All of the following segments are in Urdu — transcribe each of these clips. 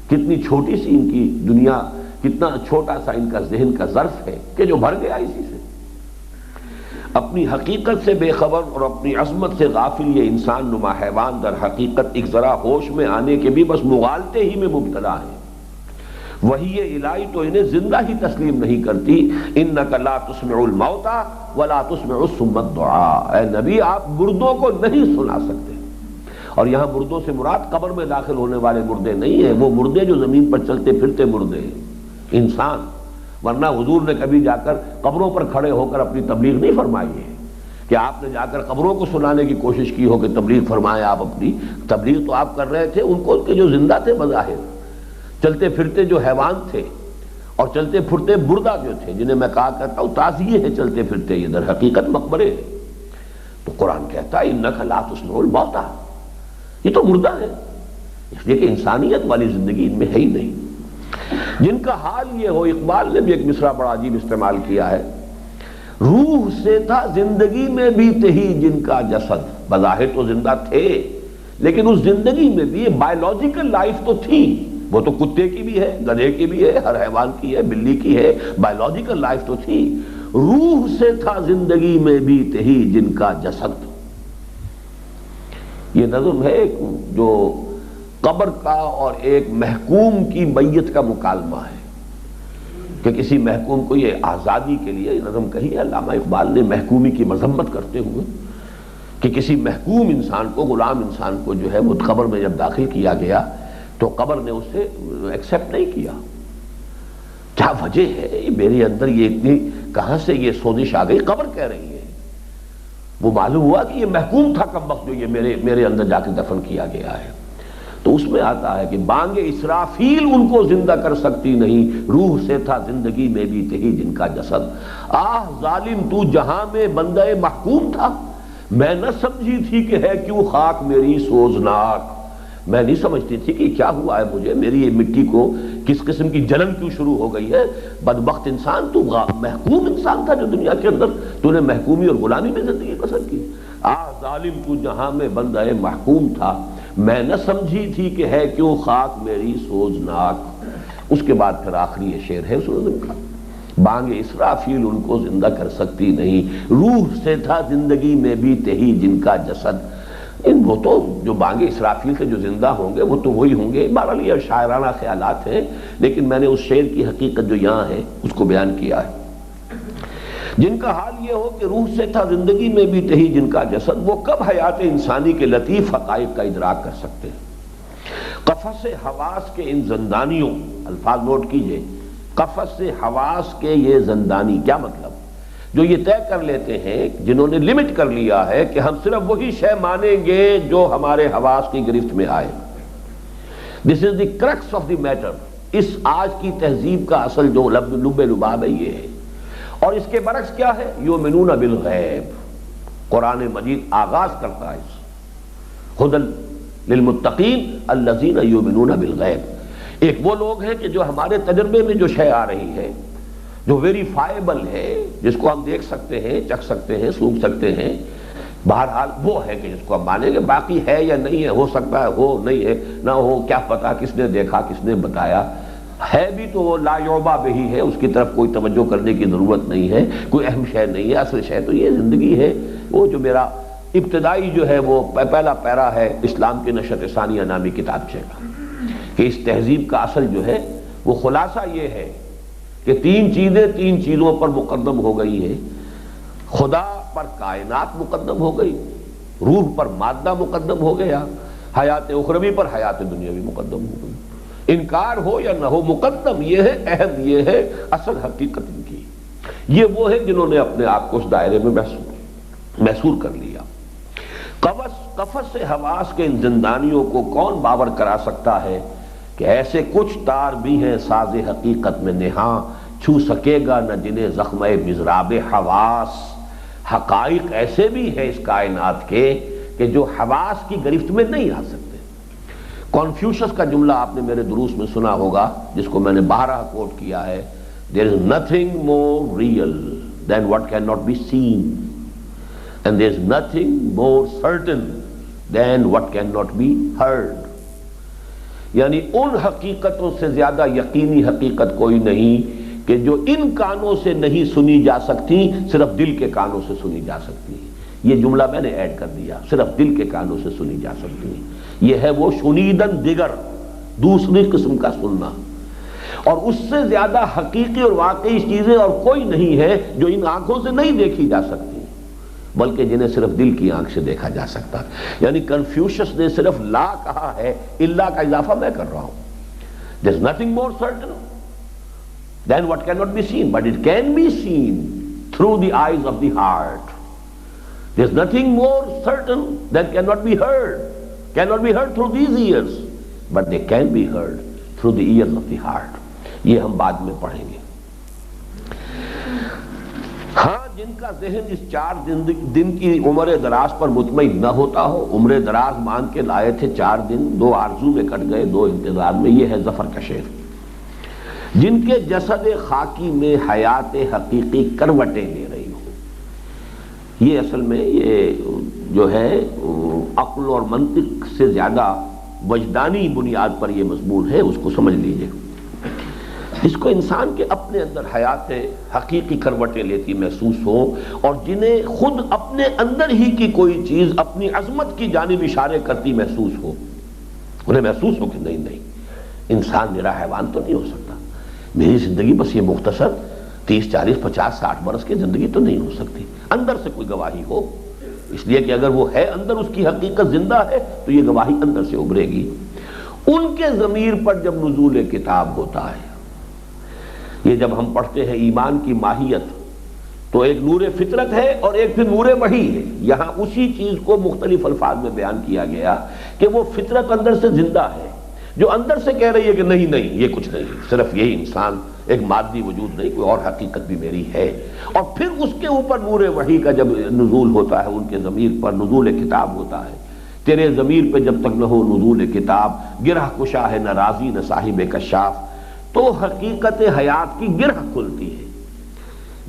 کتنی چھوٹی سی ان کی دنیا، کتنا چھوٹا سا ان کا ذہن کا ظرف ہے کہ جو بھر گیا اسی سے۔ اپنی حقیقت سے بے خبر اور اپنی عظمت سے غافل یہ انسان نما حیوان در حقیقت ایک ذرا ہوش میں آنے کے بھی بس مغالطے ہی میں مبتلا ہے۔ وہی الہی تو انہیں زندہ ہی تسلیم نہیں کرتی۔ انک لا تسمع الموتى ولا تسمع الصم الدعاء، اے نبی آپ مردوں کو نہیں سنا سکتے۔ اور یہاں مردوں سے مراد قبر میں داخل ہونے والے مردے نہیں ہیں، وہ مردے جو زمین پر چلتے پھرتے مردے ہیں، انسان۔ ورنہ حضور نے کبھی جا کر قبروں پر کھڑے ہو کر اپنی تبلیغ نہیں فرمائی ہے کہ آپ نے جا کر قبروں کو سنانے کی کوشش کی ہو کہ تبلیغ فرمائے۔ آپ اپنی تبلیغ تو آپ کر رہے تھے ان کو کہ جو زندہ تھے بظاہر، چلتے پھرتے جو حیوان تھے اور چلتے پھرتے مردہ جو تھے، جنہیں میں کہا کرتا ہوں تعزیے ہیں چلتے پھرتے، یہ در حقیقت مقبرے ہیں۔ تو قرآن کہتا ہے انک لا تسمع الموتى، یہ تو مردہ ہے، اس لیے کہ انسانیت والی زندگی ان میں ہے ہی نہیں۔ جن کا حال یہ ہو، اقبال نے بھی ایک مصرع بڑا عجیب استعمال کیا ہے، روح سے تھا زندگی میں بھی تہی جن کا جسد، بظاہر تو زندہ تھے لیکن اس زندگی میں بھی یہ بایولوجیکل لائف تو تھی، وہ تو کتے کی بھی ہے، گدھے کی بھی ہے، ہر حیوان کی ہے، بلی کی ہے، بایولوجیکل لائف تو تھی۔ روح سے تھا زندگی میں بھی تہی جن کا جسد۔ یہ نظم ہے جو قبر کا اور ایک محکوم کی میت کا مکالمہ ہے کہ کسی محکوم کو یہ آزادی کے لیے یہ نظم کہی ہے علامہ اقبال نے محکومی کی مذمت کرتے ہوئے کہ کسی محکوم انسان کو، غلام انسان کو جو ہے وہ قبر میں جب داخل کیا گیا تو قبر نے اسے ایکسیپٹ نہیں کیا۔ کیا وجہ ہے میرے اندر یہ اتنی کہاں سے یہ سوزش آ گئی؟ قبر کہہ رہی ہے۔ وہ معلوم ہوا کہ یہ محکوم تھا کم وقت جو یہ میرے اندر جا کے دفن کیا گیا ہے۔ تو اس میں آتا ہے کہ بانگ اسرافیل ان کو زندہ کر سکتی نہیں، روح سے تھا زندگی میں بھی تہی جن کا جسد۔ آہ ظالم تو جہاں میں بندہ محکوم تھا، میں نہ سمجھی تھی کہ ہے کیوں خاک میری سوزناک۔ میں نہیں سمجھتی تھی کہ کیا ہوا ہے مجھے، میری یہ مٹی کو کس قسم کی جلن کیوں شروع ہو گئی ہے۔ بدبخت انسان، تو محکوم انسان تھا جو دنیا کے اندر تو نے محکومی اور غلامی میں زندگی بسر کی۔ آہ ظالم تو جہاں میں بندہ محکوم تھا، میں نہ سمجھی تھی کہ ہے کیوں خاک میری سوزناک۔ اس کے بعد پھر آخری یہ شعر ہے اس نظم کا، بانگ اسرافیل ان کو زندہ کر سکتی نہیں، روح سے تھا زندگی میں بھی تہی جن کا جسد۔ وہ تو جو بانگ اسرافیل سے جو زندہ ہوں گے وہ تو وہی ہوں گے۔ بہرحال یہ شاعرانہ خیالات ہیں، لیکن میں نے اس شعر کی حقیقت جو یہاں ہے اس کو بیان کیا ہے۔ جن کا حال یہ ہو کہ روح سے تھا زندگی میں بھی تہی جن کا جسد، وہ کب حیات انسانی کے لطیف حقائق کا ادراک کر سکتے ہیں۔ قفس حواس کے ان زندانیوں، الفاظ نوٹ کیجئے، قفس حواس کے یہ زندانی، کیا مطلب؟ جو یہ طے کر لیتے ہیں، جنہوں نے لمٹ کر لیا ہے کہ ہم صرف وہی شے مانیں گے جو ہمارے حواس کی گرفت میں آئے۔ دس از دی کرکس آف دی میٹر۔ اس آج کی تہذیب کا اصل جو لب لباب ہے یہ ہے۔ اور اس کے برعکس کیا ہے؟ یؤمنون بالغیب۔ قرآن مجید آغاز کرتا ہے ہدی للمتقین الذین یؤمنون بالغیب۔ ایک وہ لوگ ہیں کہ جو ہمارے تجربے میں جو شے آ رہی ہے، جو ویریفائبل ہے، جس کو ہم دیکھ سکتے ہیں، چکھ سکتے ہیں، سونگھ سکتے ہیں، بہرحال وہ ہے کہ جس کو ہم مانیں گے۔ باقی ہے یا نہیں ہے، ہو سکتا ہے ہو، نہیں ہے نہ ہو، کیا پتا کس نے دیکھا کس نے بتایا، ہے بھی تو وہ لا یعبا بہی ہے، اس کی طرف کوئی توجہ کرنے کی ضرورت نہیں ہے، کوئی اہم شے نہیں ہے۔ اصل شے تو یہ زندگی ہے۔ وہ جو میرا ابتدائی جو ہے وہ پہلا پیرا ہے اسلام کی نشأت ثانیہ نامی کتابچے کا، کہ اس تہذیب کا اصل جو ہے وہ خلاصہ یہ ہے کہ تین چیزوں پر مقدم ہو گئی ہے۔ خدا پر کائنات مقدم ہو گئی، روح پر مادہ مقدم ہو گیا، حیات اخروی پر حیات دنیاوی مقدم ہو گئی۔ انکار ہو یا نہ ہو، مقدم یہ ہے، اہم یہ ہے، اصل حقیقت ان کی۔ یہ وہ ہے جنہوں نے اپنے آپ کو اس دائرے میں محصور کر لیا۔ قفس سے حواس کے ان زندانیوں کو کون باور کرا سکتا ہے کہ ایسے کچھ تار بھی ہیں ساز حقیقت میں نہاں، چھو سکے گا نہ جنہیں زخم مضراب حواس۔ حقائق ایسے بھی ہیں اس کائنات کے کہ جو حواس کی گرفت میں نہیں آ سکتے۔ کنفیوشس کا جملہ آپ نے میرے دروس میں سنا ہوگا، جس کو میں نے بارہا کوٹ کیا ہے، there is nothing more real than what cannot be seen and there is nothing more certain than what cannot be heard۔ یعنی ان حقیقتوں سے زیادہ یقینی حقیقت کوئی نہیں کہ جو ان کانوں سے نہیں سنی جا سکتی، صرف دل کے کانوں سے سنی جا سکتی ہے۔ یہ جملہ میں نے ایڈ کر دیا، صرف دل کے کانوں سے سنی جا سکتی ہے۔ یہ ہے وہ شنیدن دیگر، دوسری قسم کا سننا، اور اس سے زیادہ حقیقی اور واقعی چیزیں اور کوئی نہیں ہے جو ان آنکھوں سے نہیں دیکھی جا سکتی بلکہ جنہیں صرف دل کی آنکھ سے دیکھا جا سکتا ہے۔ یعنی کنفیوشس نے صرف لا کہا ہے، اللہ کا اضافہ میں کر رہا ہوں۔ There's nothing more certain than what cannot be seen, but it can be seen through the eyes of the heart. There's nothing more certain than cannot be heard through these ears, but they can be heard through the ears of the heart. یہ ہم بعد میں پڑھیں گے۔ ہاں جن کا ذہن اس 4 دن کی عمر دراز پر مطمئن نہ ہوتا ہو، عمر دراز مان کے لائے تھے 4 دن، 2 آرزو میں کٹ گئے، 2 انتظار میں، یہ ہے ظفر کا شعر۔ جن کے جسد خاکی میں حیات حقیقی کروٹیں لے رہی ہو، یہ اصل میں یہ جو ہے عقل اور منطق سے زیادہ وجدانی بنیاد پر یہ مضمون ہے، اس کو سمجھ لیجئے۔ جس کو انسان کے اپنے اندر حیات حقیقی کروٹیں لیتی محسوس ہو، اور جنہیں خود اپنے اندر ہی کی کوئی چیز اپنی عظمت کی جانب اشارے کرتی محسوس ہو، انہیں محسوس ہو کہ نہیں انسان میرا حیوان تو نہیں ہو سکتا، میری زندگی بس یہ مختصر 30 40 50 60 برس کی زندگی تو نہیں ہو سکتی، اندر سے کوئی گواہی ہو، اس لیے کہ اگر وہ ہے اندر، اس کی حقیقت زندہ ہے تو یہ گواہی اندر سے ابھرے گی۔ ان کے ضمیر پر جب نزول کتاب ہوتا ہے، یہ جب ہم پڑھتے ہیں ایمان کی ماہیت، تو ایک نور فطرت ہے اور ایک پھر نور وحی ہے۔ یہاں اسی چیز کو مختلف الفاظ میں بیان کیا گیا کہ وہ فطرت اندر سے زندہ ہے، جو اندر سے کہہ رہی ہے کہ نہیں یہ کچھ نہیں، صرف یہی انسان ایک مادی وجود نہیں، کوئی اور حقیقت بھی میری ہے۔ اور پھر اس کے اوپر نور وحی کا جب نزول ہوتا ہے، ان کے ضمیر پر نزول کتاب ہوتا ہے۔ تیرے ضمیر پہ جب تک نہ ہو نزول کتاب، گرہ کشا ہے نہ راضی نہ صاحب کشاف، تو حقیقت حیات کی گرہ کھلتی ہے۔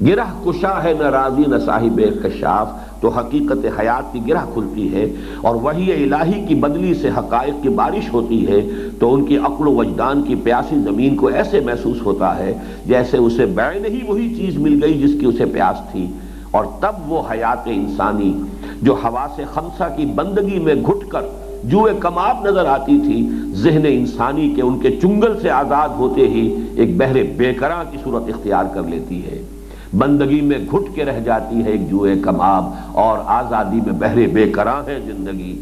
گرہ کشا ہے نہ راضی نہ صاحب کشاف، تو حقیقت حیات کی گرہ کھلتی ہے، اور وحی الہی کی بدلی سے حقائق کی بارش ہوتی ہے، تو ان کی عقل و وجدان کی پیاسی زمین کو ایسے محسوس ہوتا ہے جیسے اسے بعین ہی وہی چیز مل گئی جس کی اسے پیاس تھی۔ اور تب وہ حیات انسانی جو حواس خمسہ کی بندگی میں گھٹ کر جوئے کماب نظر آتی تھی، ذہن انسانی کے ان کے چنگل سے آزاد ہوتے ہی ایک بحر بے قرار کی صورت اختیار کر لیتی ہے، بندگی میں گھٹ کے رہ جاتی ہے ایک جوئے کماب، اور آزادی میں بحر بے قرار ہے زندگی۔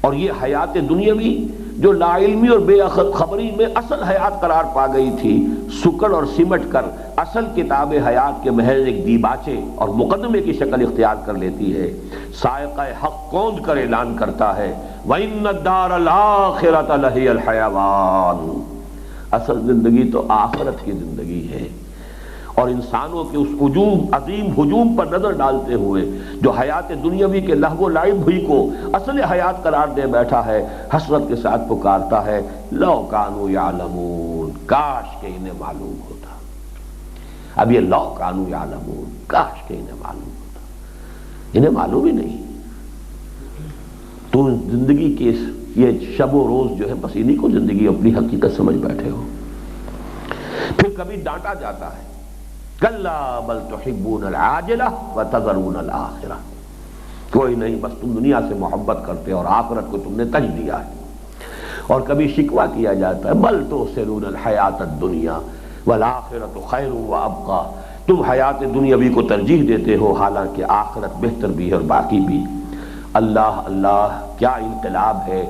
اور یہ حیات دنیاوی جو لا علمی اور بے خبری میں اصل حیات قرار پا گئی تھی، سکڑ اور سمٹ کر اصل کتاب حیات کے محض ایک دیباچے اور مقدمے کی شکل اختیار کر لیتی ہے۔ سائقہ حق کون کر اعلان کرتا ہے وَإِنَّ الدَّارَ الْآخِرَةَ لَهِيَ الْحَيَوَانُ، اصل زندگی تو آخرت کی زندگی ہے۔ اور انسانوں کے اس عظیم ہجوم پر نظر ڈالتے ہوئے جو حیات دنیاوی کے لہو و لعب ہوئی کو اصل حیات قرار دے بیٹھا ہے، حسرت کے ساتھ پکارتا ہے لو کانوا یعلمون، کاش کہ انہیں معلوم ہوتا۔ اب یہ لو کانوا یعلمون، کاش کہ انہیں معلوم ہوتا، انہیں معلوم ہی نہیں۔ تو زندگی کے یہ شب و روز جو ہے بس انہی کو زندگی اپنی حقیقت سمجھ بیٹھے ہو۔ پھر کبھی ڈانٹا جاتا ہے کلا بل تحبون العاجلہ وتذرون الآخرہ، کوئی نہیں بس تم دنیا سے محبت کرتے اور آخرت کو تم نے تج دیا ہے۔ اور کبھی شکوہ کیا جاتا ہے بل تؤثرون الحیات الدنیا والآخرۃ خیر وابقیٰ، تم حیات دنیاوی کو ترجیح دیتے ہو حالانکہ آخرت بہتر بھی ہے اور باقی بھی۔ اللہ اللہ کیا انقلاب ہے،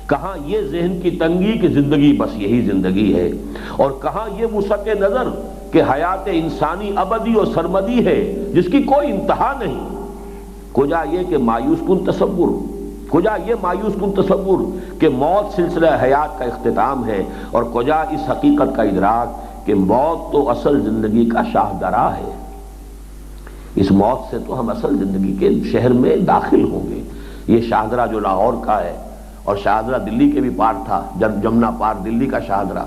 کہاں یہ ذہن کی تنگی کہ زندگی بس یہی زندگی ہے، اور کہاں یہ وسعت نظر کہ حیات انسانی ابدی اور سرمدی ہے جس کی کوئی انتہا نہیں۔ کجا یہ کہ مایوس کن تصور، کجا یہ مایوس کن تصور کہ موت سلسلہ حیات کا اختتام ہے، اور کجا اس حقیقت کا ادراک کہ موت تو اصل زندگی کا شاہدرہ ہے۔ اس موت سے تو ہم اصل زندگی کے شہر میں داخل ہوں گے۔ یہ شاہدرہ جو لاہور کا ہے، اور شاہدرہ دلی کے بھی پار تھا، جمنا پار دلی کا شاہدرہ،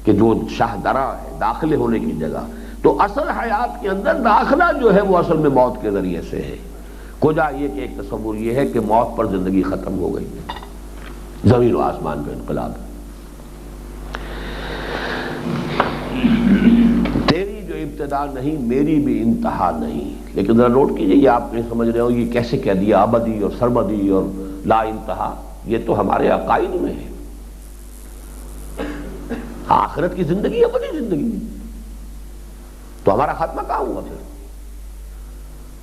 کہ جو شاہدرہ ہے داخلے ہونے کی جگہ، تو اصل حیات کے اندر داخلہ جو ہے وہ اصل میں موت کے ذریعے سے ہے۔ کجا یہ کہ ایک تصور یہ ہے کہ موت پر زندگی ختم ہو گئی، زمین و آسمان کا انقلاب ہے۔ تیری جو ابتدا نہیں میری بھی انتہا نہیں، لیکن ذرا نوٹ کیجئے، یہ آپ نہیں سمجھ رہے ہو یہ کیسے کہہ دیا ابدی اور سرمدی اور لا انتہا، یہ تو ہمارے عقائد میں ہے۔ آخرت کی زندگی ابدی زندگی، تو ہمارا خاتمہ کہاں ہوا پھر؟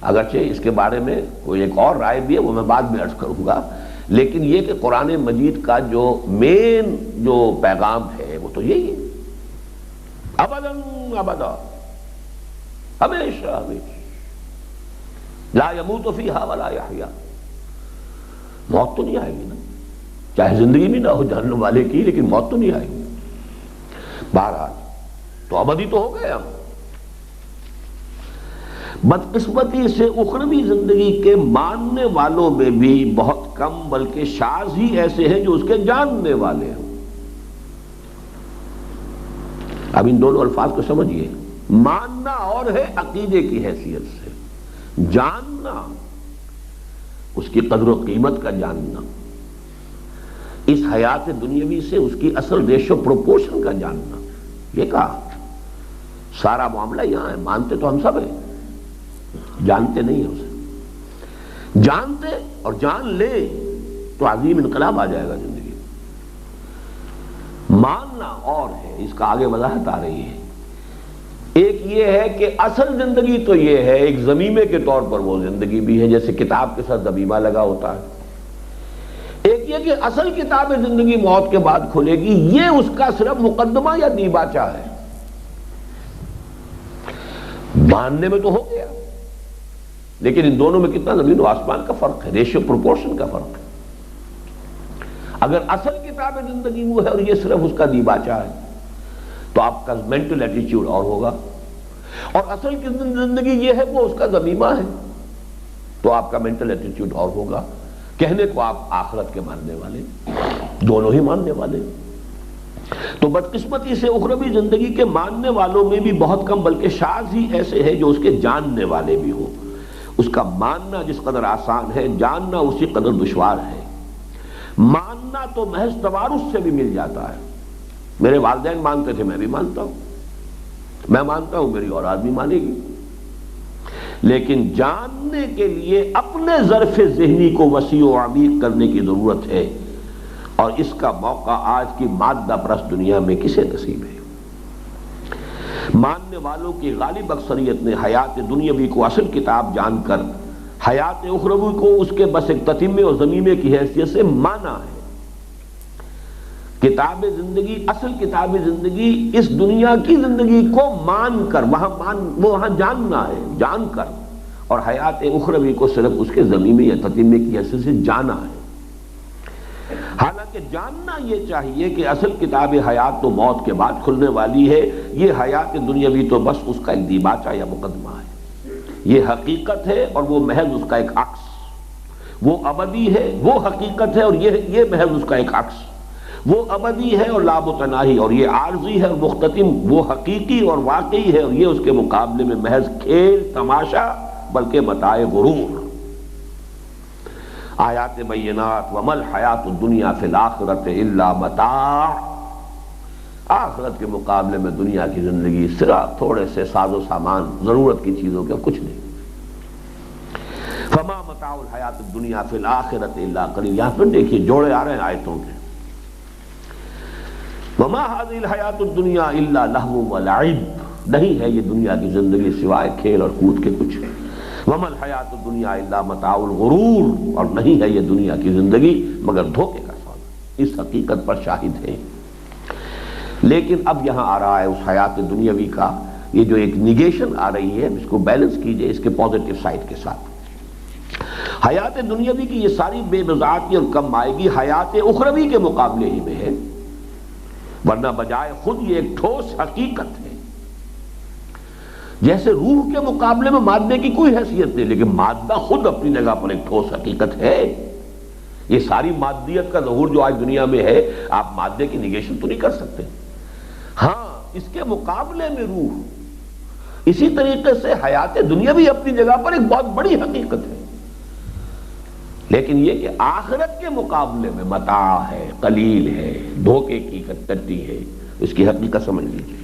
اگرچہ اس کے بارے میں کوئی ایک اور رائے بھی ہے، وہ میں بعد میں عرض کروں گا، لیکن یہ کہ قرآن مجید کا جو مین جو پیغام ہے وہ تو یہی ہے، ابداً ابدا، ہمیشہ ہمیشہ، لا يموت فیہا ولا یحیا، موت تو نہیں آئے گی نا، چاہے زندگی بھی نہ ہو جہنم والے کی، لیکن موت تو نہیں آئے گی۔ بہرحال تو ابدی تو ہو گئے ہم۔ بدقسمتی سے اخروی زندگی کے ماننے والوں میں بھی بہت کم بلکہ شاذ ہی ایسے ہیں جو اس کے جاننے والے ہیں۔ اب ان دونوں الفاظ کو سمجھیے، ماننا اور ہے عقیدے کی حیثیت سے، جاننا اس کی قدر و قیمت کا جاننا، اس حیات دنیاوی سے اس کی اصل ریشو پروپورشن کا جاننا، یہ کہا سارا معاملہ یہاں ہے۔ مانتے تو ہم سب ہیں، جانتے نہیں ہیں اسے۔ جانتے اور جان لے تو عظیم انقلاب آ جائے گا زندگی۔ ماننا اور ہے، اس کا آگے وضاحت آ رہی ہے۔ ایک یہ ہے کہ اصل زندگی تو یہ ہے، ایک ضمیمے کے طور پر وہ زندگی بھی ہے، جیسے کتاب کے ساتھ ضمیمہ لگا ہوتا ہے۔ ایک یہ کہ اصل کتاب زندگی موت کے بعد کھلے گی، یہ اس کا صرف مقدمہ یا دیباچہ ہے۔ ماننے میں تو ہو گیا، لیکن ان دونوں میں کتنا زمین و آسمان کا فرق ہے، ریشو پروپورشن کا فرق ہے۔ اگر اصل کتاب زندگی وہ ہے اور یہ صرف اس کا دیباچہ ہے تو آپ کا مینٹل ایٹیچیوڈ اور ہوگا، اور اصل کی زندگی یہ ہے وہ اس کا ضمیمہ ہے تو آپ کا مینٹل ایٹیچیوڈ اور ہوگا۔ کہنے کو آپ آخرت کے ماننے والے، دونوں ہی ماننے والے۔ تو بدقسمتی سے اخروی زندگی کے ماننے والوں میں بھی بہت کم بلکہ شاذ ہی ایسے ہیں جو اس کے جاننے والے بھی ہوں۔ اس کا ماننا جس قدر آسان ہے، جاننا اسی قدر دشوار ہے۔ ماننا تو محض توارث سے بھی مل جاتا ہے، میرے والدین مانتے تھے، میں بھی مانتا ہوں، میں مانتا ہوں میری اولاد بھی مانے گی، لیکن جاننے کے لیے اپنے ظرف ذہنی کو وسیع و عمیق کرنے کی ضرورت ہے، اور اس کا موقع آج کی مادہ پرست دنیا میں کسے نصیب ہے؟ ماننے والوں کی غالب اکثریت نے حیات دنیاوی کو اصل کتاب جان کر حیات اخروی کو اس کے بس ایک تتمے اور ضمیمے کی حیثیت سے مانا ہے۔ کتاب زندگی، اصل کتاب زندگی اس دنیا کی زندگی کو مان کر وہاں جاننا ہے، جان کر، اور حیات اخروی کو صرف اس کے ضمیمے یا تتمے کی حیثیت سے جانا ہے۔ حالانکہ جاننا یہ چاہیے کہ اصل کتاب حیات تو موت کے بعد کھلنے والی ہے، یہ حیات دنیاوی تو بس اس کا ایک دیباچہ یا مقدمہ ہے، یہ حقیقت ہے اور وہ محض اس کا ایک عکس، وہ ابدی ہے، وہ حقیقت ہے اور یہ محض اس کا ایک عکس، وہ ابدی ہے اور لا متناہی اور یہ عارضی ہے اور مختتم، وہ حقیقی اور واقعی ہے اور یہ اس کے مقابلے میں محض کھیل تماشا بلکہ متاع غرور۔ آیات بینات وما الحیات الدنیا فی الآخرۃ الا متاع، آخرت کے مقابلے میں دنیا کی زندگی صرف تھوڑے سے ساز و سامان، ضرورت کی چیزوں کے، کچھ نہیں۔ فما متاع الحیات الدنیا فی الآخرۃ الا قلیل، یہاں پر دیکھیے جوڑے آ رہے ہیں آیتوں کے، وما هذه الحیات الدنیا الا لہو ولعب، نہیں ہے یہ دنیا کی زندگی سوائے کھیل اور کود کے کچھ، وما الحیات الدنیا الا متاع الغرور، اور نہیں ہے یہ دنیا کی زندگی مگر دھوکے کا سودا، اس حقیقت پر شاہد ہے۔ لیکن اب یہاں آ رہا ہے اس حیات دنیاوی کا یہ جو ایک نیگیشن آ رہی ہے، اس کو بیلنس کیجئے اس کے پازیٹیو سائڈ کے ساتھ۔ حیات دنیاوی کی یہ ساری بے بضاعتی اور کم آئے گی حیات اخروی کے مقابلے ہی میں ہے، ورنہ بجائے خود یہ ایک ٹھوس حقیقت ہے۔ جیسے روح کے مقابلے میں مادے کی کوئی حیثیت نہیں، لیکن مادہ خود اپنی جگہ پر ایک ٹھوس حقیقت ہے۔ یہ ساری مادیت کا ظہور جو آج دنیا میں ہے، آپ مادے کی نیگیشن تو نہیں کر سکتے، ہاں اس کے مقابلے میں روح، اسی طریقے سے حیات دنیا بھی اپنی جگہ پر ایک بہت بڑی حقیقت ہے۔ لیکن یہ کہ آخرت کے مقابلے میں متاع ہے، قلیل ہے، دھوکے کی ٹٹی ہے، اس کی حقیقت سمجھ لیجیے۔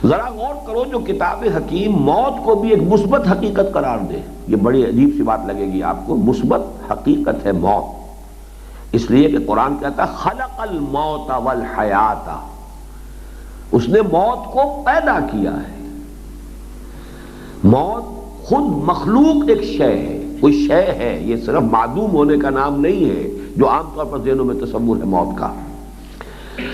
ذرا غور کرو، جو کتاب حکیم موت کو بھی ایک مثبت حقیقت قرار دے، یہ بڑی عجیب سی بات لگے گی آپ کو، مثبت حقیقت ہے موت، اس لیے کہ قرآن کہتا ہے خلق الموت والحیات، اس نے موت کو پیدا کیا ہے۔ موت خود مخلوق ایک شے ہے، کوئی شے ہے، یہ صرف معدوم ہونے کا نام نہیں ہے جو عام طور پر ذہنوں میں تصور ہے موت کا۔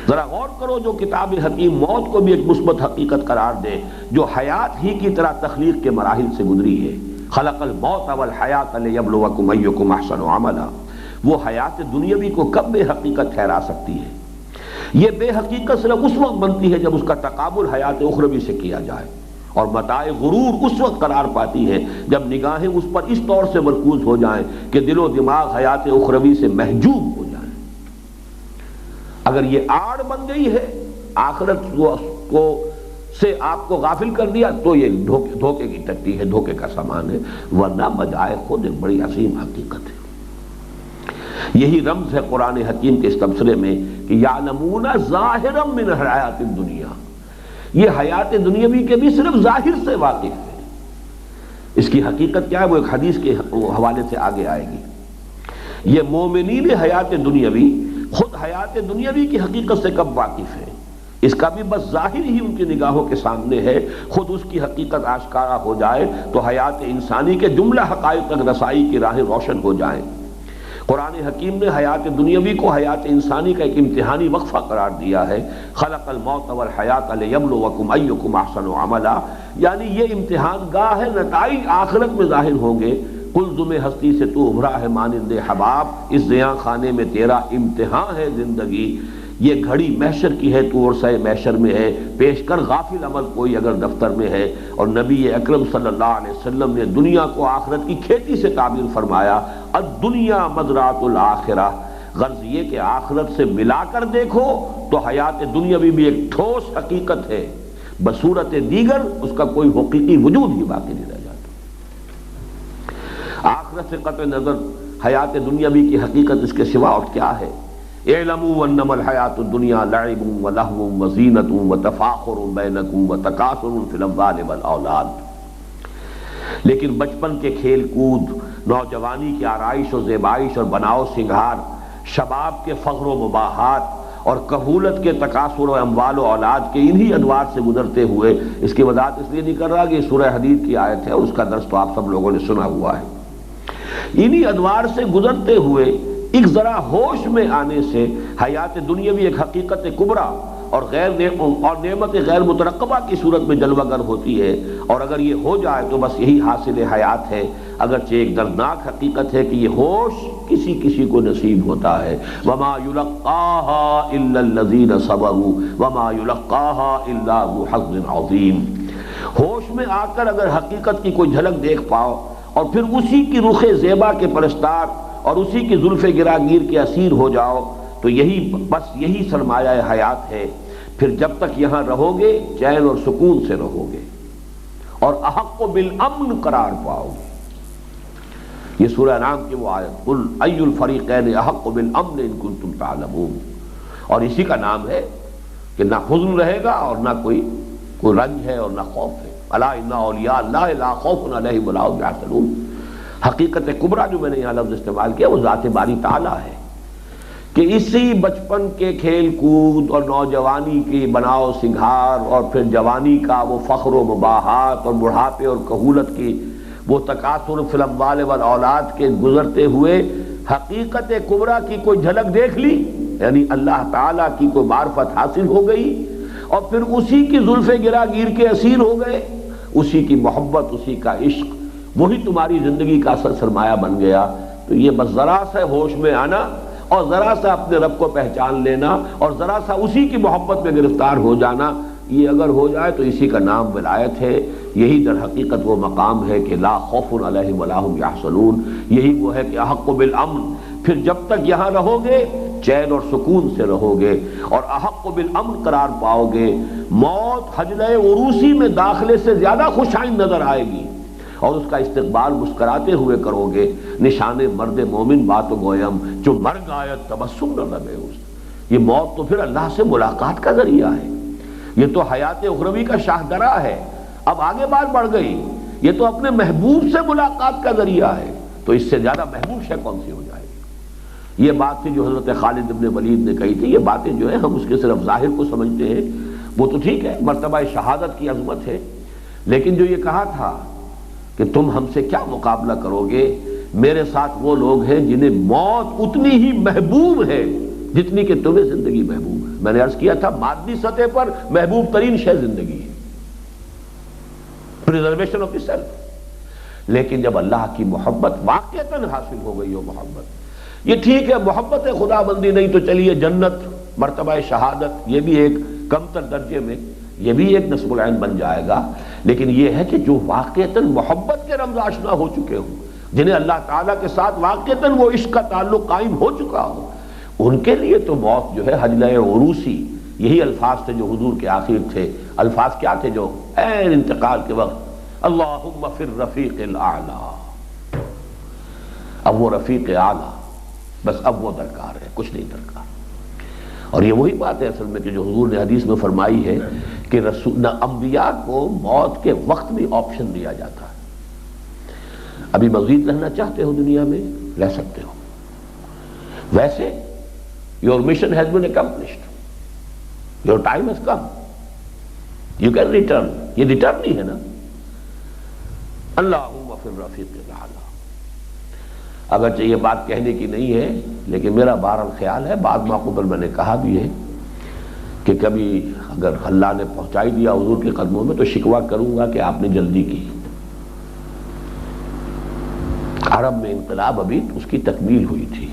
ذرا غور کرو، جو کتاب حکیم موت کو بھی ایک مثبت حقیقت قرار دے، جو حیات ہی کی طرح تخلیق کے مراحل سے گزری ہے۔ خلق الموت والحیات لیبلوکم ایکم احسن عملا، وہ حیات دنیاوی کو کب بے حقیقت ٹھہرا سکتی ہے؟ یہ بے حقیقت صرف اس وقت بنتی ہے جب اس کا تقابل حیات اخروی سے کیا جائے، اور متاع غرور اس وقت قرار پاتی ہے جب نگاہیں اس پر اس طور سے مرکوز ہو جائیں کہ دل و دماغ حیات اخروی سے محجوب ہو جائیں۔ اگر یہ آڑ بن گئی ہے، آخرت کو سے آپ کو غافل کر دیا، تو یہ دھوکے کی ٹٹی ہے، دھوکے کا سامان ہے، ورنہ بجائے خود ایک بڑی عظیم حقیقت ہے۔ یہی رمز ہے قرآن حکیم کے اس تبصرے میں کہ یعلمون ظاہرا من الحیات الدنیا، یہ حیات دنیاوی کے بھی صرف ظاہر سے واقف ہے۔ اس کی حقیقت کیا ہے وہ ایک حدیث کے حوالے سے آگے آئے گی۔ یہ مومنین حیات دنیاوی خود حیات دنیاوی کی حقیقت سے کب واقف ہے؟ اس کا بھی بس ظاہر ہی ان کی نگاہوں کے سامنے ہے، خود اس کی حقیقت آشکارا ہو جائے تو حیات انسانی کے جملہ حقائق تک رسائی کی راہیں روشن ہو جائیں۔ قرآن حکیم نے حیات دنیاوی کو حیات انسانی کا ایک امتحانی وقفہ قرار دیا ہے۔ خلق الموت والحیات لیبلوکم ایکم احسن عملا، یعنی یہ امتحان گاہ ہے، نتائج آخرت میں ظاہر ہوں گے۔ قلزم ہستی سے تو ابھرا ہے مانند حباب، اس زیاں خانے میں تیرا امتحان ہے زندگی۔ یہ گھڑی محشر کی ہے، تو عرصہ محشر میں ہے، پیش کر غافل عمل کوئی اگر دفتر میں ہے۔ اور نبی اکرم صلی اللہ علیہ وسلم نے دنیا کو آخرت کی کھیتی سے تعبیر فرمایا، الدنیا مزرعۃ الآخرہ، غرض یہ کہ آخرت سے ملا کر دیکھو تو حیات دنیاوی بھی ایک ٹھوس حقیقت ہے، بصورت دیگر اس کا کوئی حقیقی وجود ہی باقی نہیں رہ جاتا۔ آخرت سے قطع نظر حیات دنیاوی کی حقیقت اس کے سوا اور کیا ہے؟ اعلموا انما الحیات الدنیا لعب ولہو وزینۃ وتفاخر بینکم وتکاثر فی الاموال والاولاد، لیکن بچپن کے کھیل کود، نوجوانی کی آرائش و زیبائش اور بناؤ سنگھار، شباب کے فخر و مباحات اور کہولت کے تکاثر و اموال و اولاد کے انہی ادوار سے گزرتے ہوئے، اس کی وضاحت اس لیے نہیں کر رہا کہ سورہ حدید کی آیت ہے اور اس کا درس تو آپ سب لوگوں نے سنا ہوا ہے۔ انہی ادوار سے گزرتے ہوئے ایک ذرا ہوش میں آنے سے حیات دنیاوی ایک حقیقت کبریٰ اور نعمت غیر مترقبہ کی صورت میں جلوہ گر ہوتی ہے، اور اگر یہ ہو جائے تو بس یہی حاصل حیات ہے، اگرچہ ایک دردناک حقیقت ہے کہ یہ ہوش کسی کسی کو نصیب ہوتا ہے۔ وما یلقاها الا الذین صبروا وما یلقاها الا ذو حظ عظیم، ہوش میں آ کر اگر حقیقت کی کوئی جھلک دیکھ پاؤ اور پھر اسی کی رخ زیبا کے پرستار اور اسی کی زلف گراگیر کے اسیر ہو جاؤ تو یہی سرمایہ حیات ہے۔ پھر جب تک یہاں رہو گے چین اور سکون سے رہو گے اور احق بالامن قرار پاؤ گے۔ یہ سورہ انعام کی وہ آیت، قل ای الفریقین احق بالامن ان کنتم تعلمون، اور اسی کا نام ہے کہ نہ حزن رہے گا اور نہ کوئی رنج ہے اور نہ خوف ہے۔ الا ان اولیاء اللہ لا خوف علیہم ولا هم یحزنون، حقیقت کبریٰ جو میں نے یہاں لفظ استعمال کیا وہ ذات باری تعالیٰ ہے کہ اسی بچپن کے کھیل کود اور نوجوانی کی بناؤ سنگھار اور پھر جوانی کا وہ فخر و مباحات اور بڑھاپے اور کہولت کی وہ تکاثر فی الاموال والاولاد کے گزرتے ہوئے حقیقت کبریٰ کی کوئی جھلک دیکھ لی، یعنی اللہ تعالیٰ کی کوئی معرفت حاصل ہو گئی، اور پھر اسی کی زلف گراگیر کے اسیر ہو گئے، اسی کی محبت، اسی کا عشق، وہی تمہاری زندگی کا اصل سرمایہ بن گیا۔ تو یہ بس ذرا سا ہوش میں آنا اور ذرا سا اپنے رب کو پہچان لینا اور ذرا سا اسی کی محبت میں گرفتار ہو جانا، یہ اگر ہو جائے تو اسی کا نام ولایت ہے۔ یہی در حقیقت وہ مقام ہے کہ لا خوف علیہم ولا هم یحزنون، یہی وہ ہے کہ احق بالامن، پھر جب تک یہاں رہو گے چین اور سکون سے رہو گے اور احق بالامن قرار پاؤ گے۔ موت حجلہ عروسی میں داخلے سے زیادہ خوش آئند نظر آئے گی، اور اس کا استقبال مسکراتے ہوئے کرو گے. نشان مرد مومن بات گویم جو مرگ آیت تبسم نہ لبے اس. یہ موت تو پھر اللہ سے ملاقات کا ذریعہ ہے. یہ تو حیات اخروی کا شاہدرہ ہے. اب آگے بات بڑھ گئی. یہ تو اپنے محبوب سے ملاقات کا ذریعہ ہے. تو اس سے زیادہ محبوب شے کون سی ہو جائے گی؟ یہ بات تھی جو حضرت خالد ابن ولید نے کہی تھی. یہ باتیں جو ہیں ہم اس کے صرف ظاہر کو سمجھتے ہیں. وہ تو ٹھیک ہے، مرتبہ شہادت کی عظمت ہے، لیکن جو یہ کہا تھا کہ تم ہم سے کیا مقابلہ کرو گے، میرے ساتھ وہ لوگ ہیں جنہیں موت اتنی ہی محبوب ہے جتنی کہ تمہیں زندگی محبوب ہے. میں نے عرض کیا تھا مادی سطح پر محبوب ترین شے زندگی ہے، پریزرویشن آف دی سیلف. لیکن جب اللہ کی محبت واقعتاً حاصل ہو گئی ہو محبت، یہ ٹھیک ہے محبت خدا بندی نہیں تو چلیے جنت، مرتبہ شہادت، یہ بھی ایک کمتر درجے میں، یہ بھی ایک نصب العین بن جائے گا. لیکن یہ ہے کہ جو واقعتاً محبت کے رمز آشنا ہو چکے ہوں، جنہیں اللہ تعالیٰ کے ساتھ واقعتاً وہ عشق کا تعلق قائم ہو چکا ہو، ان کے لیے تو موت جو ہے حجلہ عروسی. یہی الفاظ تھے جو حضور کے آخر تھے. الفاظ کیا تھے جو عین انتقال کے وقت؟ اللہم فی الرفیق الاعلی. اب وہ رفیق اعلیٰ، بس اب وہ درکار ہے، کچھ نہیں درکار. اور یہ وہی بات ہے اصل میں کہ جو حضور نے حدیث میں فرمائی ہے کہ رسول انبیاء کو موت کے وقت بھی آپشن دیا جاتا ہے. ابھی مزید رہنا چاہتے ہو دنیا میں، رہ سکتے ہو. ویسے your mission has been accomplished, your time has come, you can return. یہ ریٹرن ہی ہے نا. اللہم فی الرفیق الاعلی. اگرچہ یہ بات کہنے کی نہیں ہے، لیکن میرا بہرحال خیال ہے، بعد ماقبل میں نے کہا بھی ہے کہ کبھی اگر اللہ نے پہنچائی دیا حضور کے قدموں میں تو شکوہ کروں گا کہ آپ نے جلدی کی. عرب میں انقلاب ابھی اس کی تکمیل ہوئی تھی.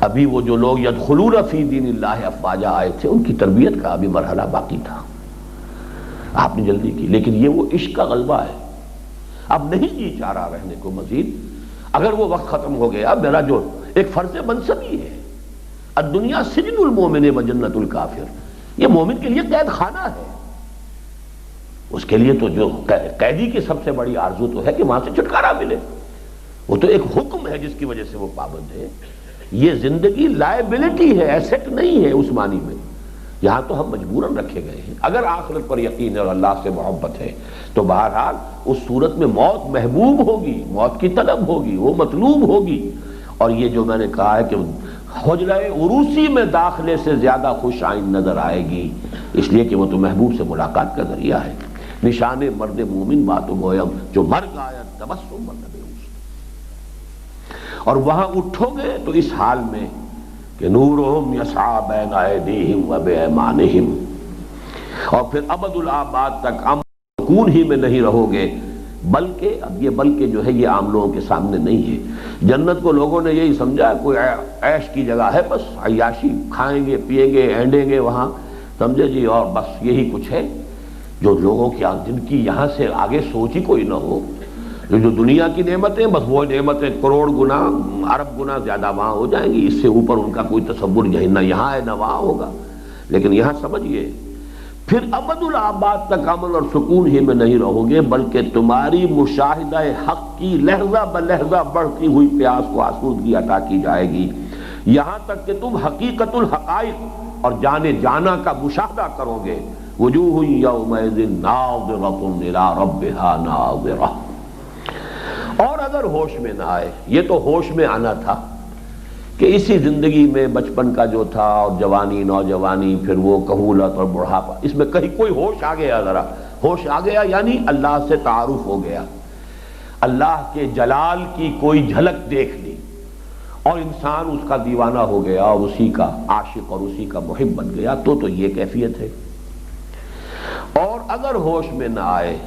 ابھی وہ جو لوگ یدخلون فی دین اللہ افواجا آئے تھے، ان کی تربیت کا ابھی مرحلہ باقی تھا. آپ نے جلدی کی، لیکن یہ وہ عشق کا غلبہ ہے. اب نہیں جی چاہ رہا رہنے کو مزید. اگر وہ وقت ختم ہو گیا، میرا جو ایک فرض منصبی ہے، الدنیا سجن المومن و جنت الکافر، یہ مومن کے لیے قید خانہ ہے. اس کے لیے تو جو قیدی کی سب سے بڑی آرزو تو ہے کہ وہاں سے چھٹکارا ملے. وہ تو ایک حکم ہے جس کی وجہ سے وہ پابند ہے. یہ زندگی لائبلٹی ہے، ایسٹ نہیں ہے اس معنی میں. یہاں تو ہم مجبوراً رکھے گئے ہیں. اگر آخرت پر یقین ہے اور اللہ سے محبت ہے تو بہرحال اس صورت میں موت محبوب ہوگی، موت کی طلب ہوگی، وہ مطلوب ہوگی. اور یہ جو میں نے کہا ہے کہ حجرہ عروسی میں داخلے سے زیادہ خوش آئند نظر آئے گی، اس لیے کہ وہ تو محبوب سے ملاقات کا ذریعہ ہے. نشان مرد مومن بات گویم جو مرگ آیا تبسم مرد. اور وہاں اٹھو گے تو اس حال میں کہ نورہم یسعی بین ایدیہم و بایمانہم، اور پھر ابد الآباد تک سکون ہی میں نہیں رہو گے. بلکہ اب یہ بلکہ جو ہے یہ عام لوگوں کے سامنے نہیں ہے. جنت کو لوگوں نے یہی سمجھا کوئی عیش کی جگہ ہے، بس عیاشی، کھائیں گے پیئیں گے اینڈیں گے وہاں، سمجھے جی، اور بس یہی کچھ ہے. جو لوگوں کی جن کی یہاں سے آگے سوچ ہی کوئی نہ ہو، جو دنیا کی نعمتیں بس وہ نعمتیں کروڑ گنا ارب گنا زیادہ وہاں ہو جائیں گی. اس سے اوپر ان کا کوئی تصور نہ یہاں ہے نہ وہاں ہوگا. لیکن یہاں سمجھئے پھر ابد الآباد تک امن اور سکون ہی میں نہیں رہو گے، بلکہ تمہاری مشاہدہ حق کی لحظہ بلحظہ بڑھتی ہوئی پیاس کو آسودگی عطا کی جائے گی، یہاں تک کہ تم حقیقت الحقائق اور جانے جانا کا مشاہدہ کرو گے. وجوہ یومئذ ناظرۃ الی ربھا ناظرہ. اور اگر ہوش میں نہ آئے، یہ تو ہوش میں آنا تھا کہ اسی زندگی میں بچپن کا جو تھا اور جوانی نوجوانی، پھر وہ کہولت اور بڑھاپا، اس میں کہیں کوئی ہوش آ گیا، ذرا ہوش آ گیا یعنی اللہ سے تعارف ہو گیا، اللہ کے جلال کی کوئی جھلک دیکھ لی اور انسان اس کا دیوانہ ہو گیا اور اسی کا عاشق اور اسی کا محب بن گیا، تو یہ کیفیت ہے. اور اگر ہوش میں نہ آئے،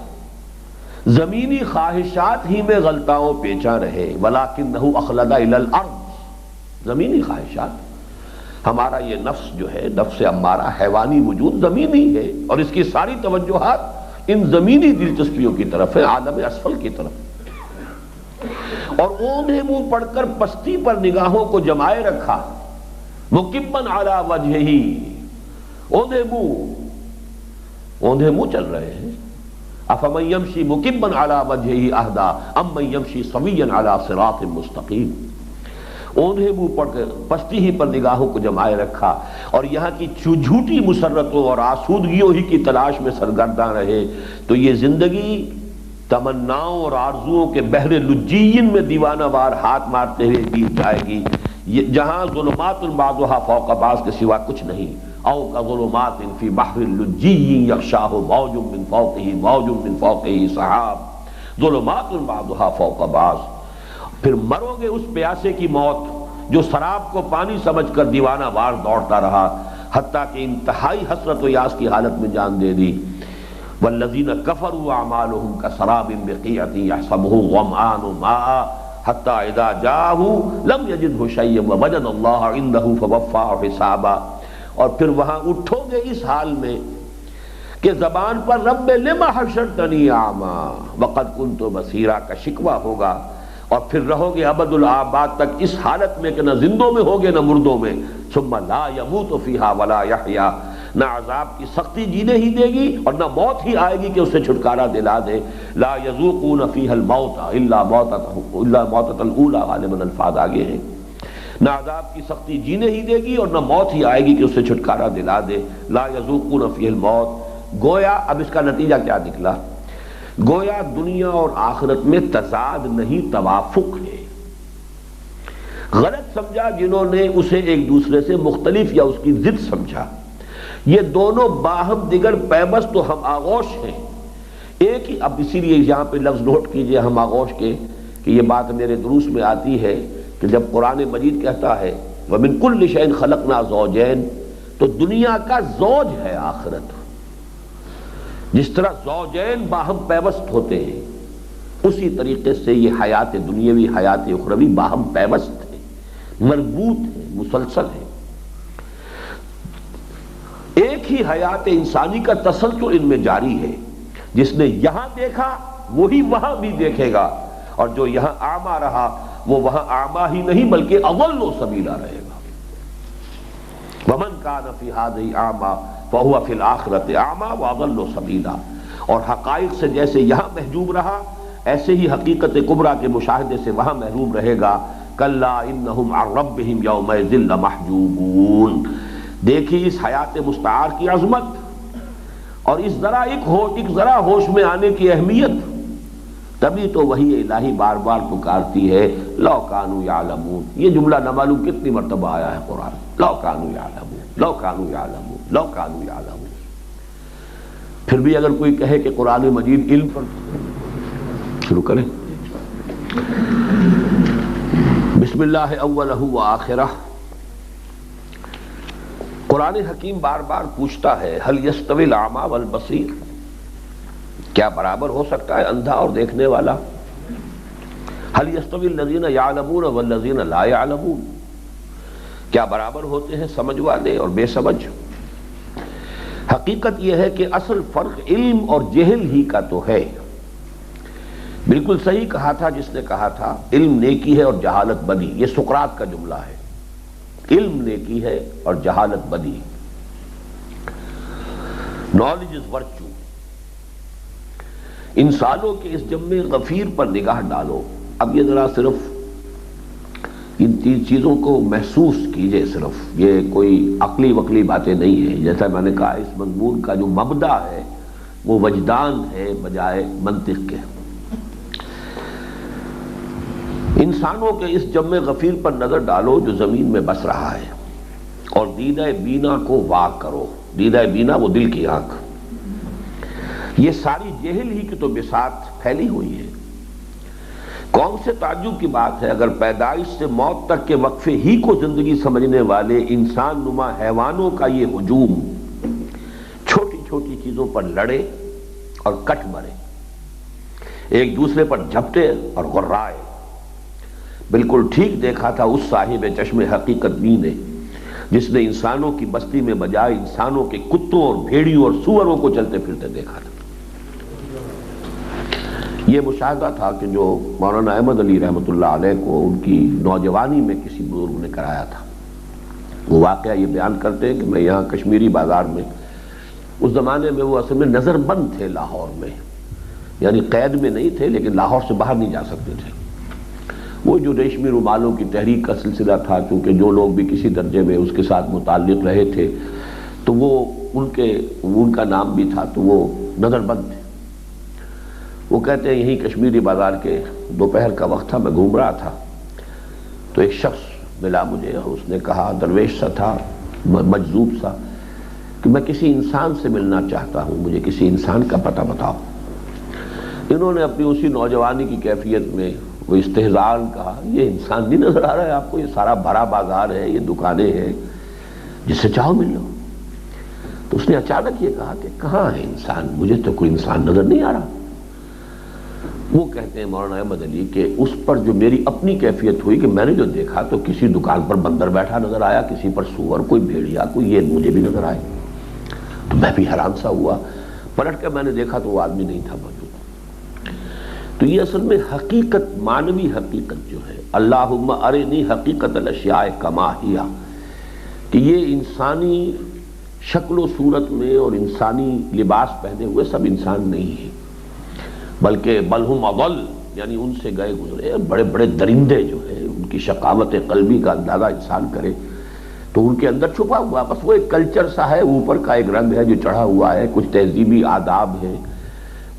زمینی خواہشات ہی میں غلطاؤں پیچا رہے، وَلَكِنَّهُ أَخْلَدَ إِلَى الْأَرْضِ، زمینی خواہشات. ہمارا یہ نفس جو ہے، نفس امارہ، حیوانی وجود زمینی ہے، اور اس کی ساری توجہات ان زمینی دلچسپیوں کی طرف ہے، عالم اسفل کی طرف. اور اوندھے منہ پڑھ کر پستی پر نگاہوں کو جمائے رکھا، مُكِبًّا عَلَى وَجْهِهِ، اوندھے منہ چل رہے ہیں. افمن یمشی مکبا علی وجہہ اہدی امن یمشی سویا علی صراط مستقیم۔ اوندھے منہ پڑ کر پستی ہی پر نگاہوں کو جمائے رکھا اور یہاں کی جھوٹی مسرتوں اور آسودگیوں ہی کی تلاش میں سرگرداں رہے تو یہ زندگی تمناؤں اور آرزوؤں کے بحر لجین میں دیوانہ وار ہاتھ مارتے ہوئے بیت جائے گی، جہاں ظلمات بعضھا فوق بعض کے سوا کچھ نہیں۔ او کظلمات فی بحر لجی یغشاہ موج من فوقہ موج من فوقہ سحاب ظلمات بعضھا فوق بعض۔ پھر مرو گے اس پیاسے کی موت جو سراب کو پانی سمجھ کر دیوانہ وار دوڑتا رہا حتیٰ کہ انتہائی حسرت و یاس کی حالت میں جان دے دی۔ والذین کفروا اعمالهم کسراب بقیعۃ یحسبہ الظمآن ماء حتی اذا جاءہ لم یجدہ شیئا ووجد اللہ عندہ فوفاہ حسابا۔ اور پھر وہاں اٹھو گے اس حال میں کہ زبان پر رب لم حشرتنی اعمی وقد کنت بصیرا کا شکوہ ہوگا، اور پھر رہو گے ابد الآباد تک اس حالت میں کہ نہ زندوں میں ہوگے نہ مردوں میں۔ ثم لا يموت فیہا ولا یحیا، نہ عذاب کی سختی جینے ہی دے گی اور نہ موت ہی آئے گی کہ اسے چھٹکارا دلا دے۔ لا یذوقون فیہا الموت الا موتۃ الاولی، غالباً الفاظ آگے ہیں۔ نہ عذاب کی سختی جینے ہی دے گی اور نہ موت ہی آئے گی کہ اسے چھٹکارا دلا دے۔ لا یذوقون فیہا الموت، گویا اب اس کا نتیجہ کیا نکلا؟ گویا دنیا اور آخرت میں تضاد نہیں توافق ہے۔ غلط سمجھا جنہوں نے اسے ایک دوسرے سے مختلف یا اس کی ضد سمجھا۔ یہ دونوں باہم دیگر پیوست و ہم آغوش ہیں، ایک ہی۔ اب اسی لیے یہاں پہ لفظ نوٹ کیجئے ہم آغوش کے، کہ یہ بات میرے دروس میں آتی ہے کہ جب قرآن مجید کہتا ہے وَمِن كُلِّ شَيْءٍ خَلَقْنَا زَوْجَيْنِ، تو دنیا کا زوج ہے آخرت۔ جس طرح زوجین باہم پیوست ہوتے ہیں اسی طریقے سے یہ حیات دنیاوی حیات اخروی باہم پیوست ہے، مربوط ہے، مسلسل ہے۔ ایک ہی حیات انسانی کا تسلسل ان میں جاری ہے، جس نے یہاں دیکھا وہی وہاں بھی دیکھے گا، اور جو یہاں اعمیٰ رہا وہ وہاں اعمیٰ ہی نہیں بلکہ اضل سبیلا رہے گا۔ ومن کان فی ہذہ اعمیٰ فہو فی الآخرۃ اعمیٰ واضل سبیلا۔ اور حقائق سے جیسے یہاں محجوب رہا ایسے ہی حقیقت کبریٰ کے مشاہدے سے وہاں محروم رہے گا۔ کلا انہم عن ربہم یومئذ لمحجوبون۔ دیکھی اس حیات مستعار کی عظمت اور اس ذرا ایک ذرا ہوش میں آنے کی اہمیت، تبھی تو وہی الہی بار بار پکارتی ہے لو کانوا یعلمون۔ یہ جملہ نہ معلوم کتنی مرتبہ آیا ہے قرآن، لو کانوا یعلمون، لو کانوا یعلمون، لو کانوا یعلمون۔ پھر بھی اگر کوئی کہے کہ قرآن مجید علم پر، شروع کریں۔ بسم اللہ اولہ و آخرہ۔ قرآن حکیم بار بار پوچھتا ہے هل يستوي الاعمى والبصیر، کیا برابر ہو سکتا ہے اندھا اور دیکھنے والا؟ هل يستوي الذين يعلمون والذين لا يعلمون، کیا برابر ہوتے ہیں سمجھ والے اور بے سمجھ؟ حقیقت یہ ہے کہ اصل فرق علم اور جہل ہی کا تو ہے۔ بالکل صحیح کہا تھا جس نے کہا تھا علم نیکی ہے اور جہالت بدی، یہ سقراط کا جملہ ہے۔ علم نیکی ہے اور جہالت بدی، نالج از ورچو۔ ان سالوں کے اس جمع غفیر پر نگاہ ڈالو، اب یہ ذرا صرف ان تین چیزوں کو محسوس کیجئے، صرف یہ کوئی عقلی وقلی باتیں نہیں ہیں۔ جیسا میں نے کہا اس مضمون کا جو مبدا ہے وہ وجدان ہے بجائے منطق کے۔ انسانوں کے اس جمع غفیر پر نظر ڈالو جو زمین میں بس رہا ہے، اور دیدہ بینا کو واق کرو۔ دیدہ بینا وہ دل کی آنکھ، یہ ساری جہل ہی کی تو بساط پھیلی ہوئی ہے۔ کون سے تعجب کی بات ہے اگر پیدائش سے موت تک کے وقفے ہی کو زندگی سمجھنے والے انسان نما حیوانوں کا یہ ہجوم چھوٹی چھوٹی چیزوں پر لڑے اور کٹ مرے، ایک دوسرے پر جھپٹے اور غرائے۔ بالکل ٹھیک دیکھا تھا اس صاحب چشم حقیقت بین نے جس نے انسانوں کی بستی میں بجائے انسانوں کے کتوں اور بھیڑیوں اور سوروں کو چلتے پھرتے دیکھا تھا۔ یہ مشاہدہ تھا کہ جو مولانا احمد علی رحمۃ اللہ علیہ کو ان کی نوجوانی میں کسی بزرگ نے کرایا تھا۔ وہ واقعہ یہ بیان کرتے ہیں کہ میں یہاں کشمیری بازار میں، اس زمانے میں وہ اصل میں نظر بند تھے لاہور میں، یعنی قید میں نہیں تھے لیکن لاہور سے باہر نہیں جا سکتے تھے۔ وہ جو ریشمی رومالوں کی تحریک کا سلسلہ تھا، چونکہ جو لوگ بھی کسی درجے میں اس کے ساتھ متعلق رہے تھے تو وہ ان کا نام بھی تھا، تو وہ نظر بند تھے۔ وہ کہتے ہیں یہی کشمیری بازار کے دوپہر کا وقت تھا، میں گھوم رہا تھا تو ایک شخص ملا مجھے اور اس نے کہا، درویش سا تھا، مجذوب سا، کہ میں کسی انسان سے ملنا چاہتا ہوں، مجھے کسی انسان کا پتہ بتاؤ۔ انہوں نے اپنی اسی نوجوانی کی کیفیت میں وہ استہزاءً کہا، یہ انسان نہیں نظر آ رہا ہے آپ کو؟ یہ سارا بھرا بازار ہے، یہ دکانیں ہیں، جس سے چاہو مل لو۔ تو اس نے اچانک یہ کہا کہ کہاں ہے انسان؟ مجھے تو کوئی انسان نظر نہیں آ رہا۔ وہ کہتے ہیں مولانا احمد علی کہ اس پر جو میری اپنی کیفیت ہوئی کہ میں نے جو دیکھا تو کسی دکان پر بندر بیٹھا نظر آیا، کسی پر سور، کوئی بھیڑیا، کوئی، یہ مجھے بھی نظر آئے۔ تو میں بھی حیران سا ہوا، پلٹ کے میں نے دیکھا تو وہ آدمی نہیں تھا موجود۔ تو یہ اصل میں حقیقت، معنوی حقیقت جو ہے، اللہم ارنی حقیقت الاشیاء کما ہی، کہ یہ انسانی شکل و صورت میں اور انسانی لباس پہنے ہوئے سب انسان نہیں ہیں، بلکہ بل ہم اضل، یعنی ان سے گئے گزرے بڑے بڑے درندے جو ہیں، ان کی شقاوت قلبی کا اندازہ انسان کرے تو ان کے اندر چھپا ہوا بس وہ ایک کلچر سا ہے، اوپر کا ایک رنگ ہے جو چڑھا ہوا ہے، کچھ تہذیبی آداب ہیں،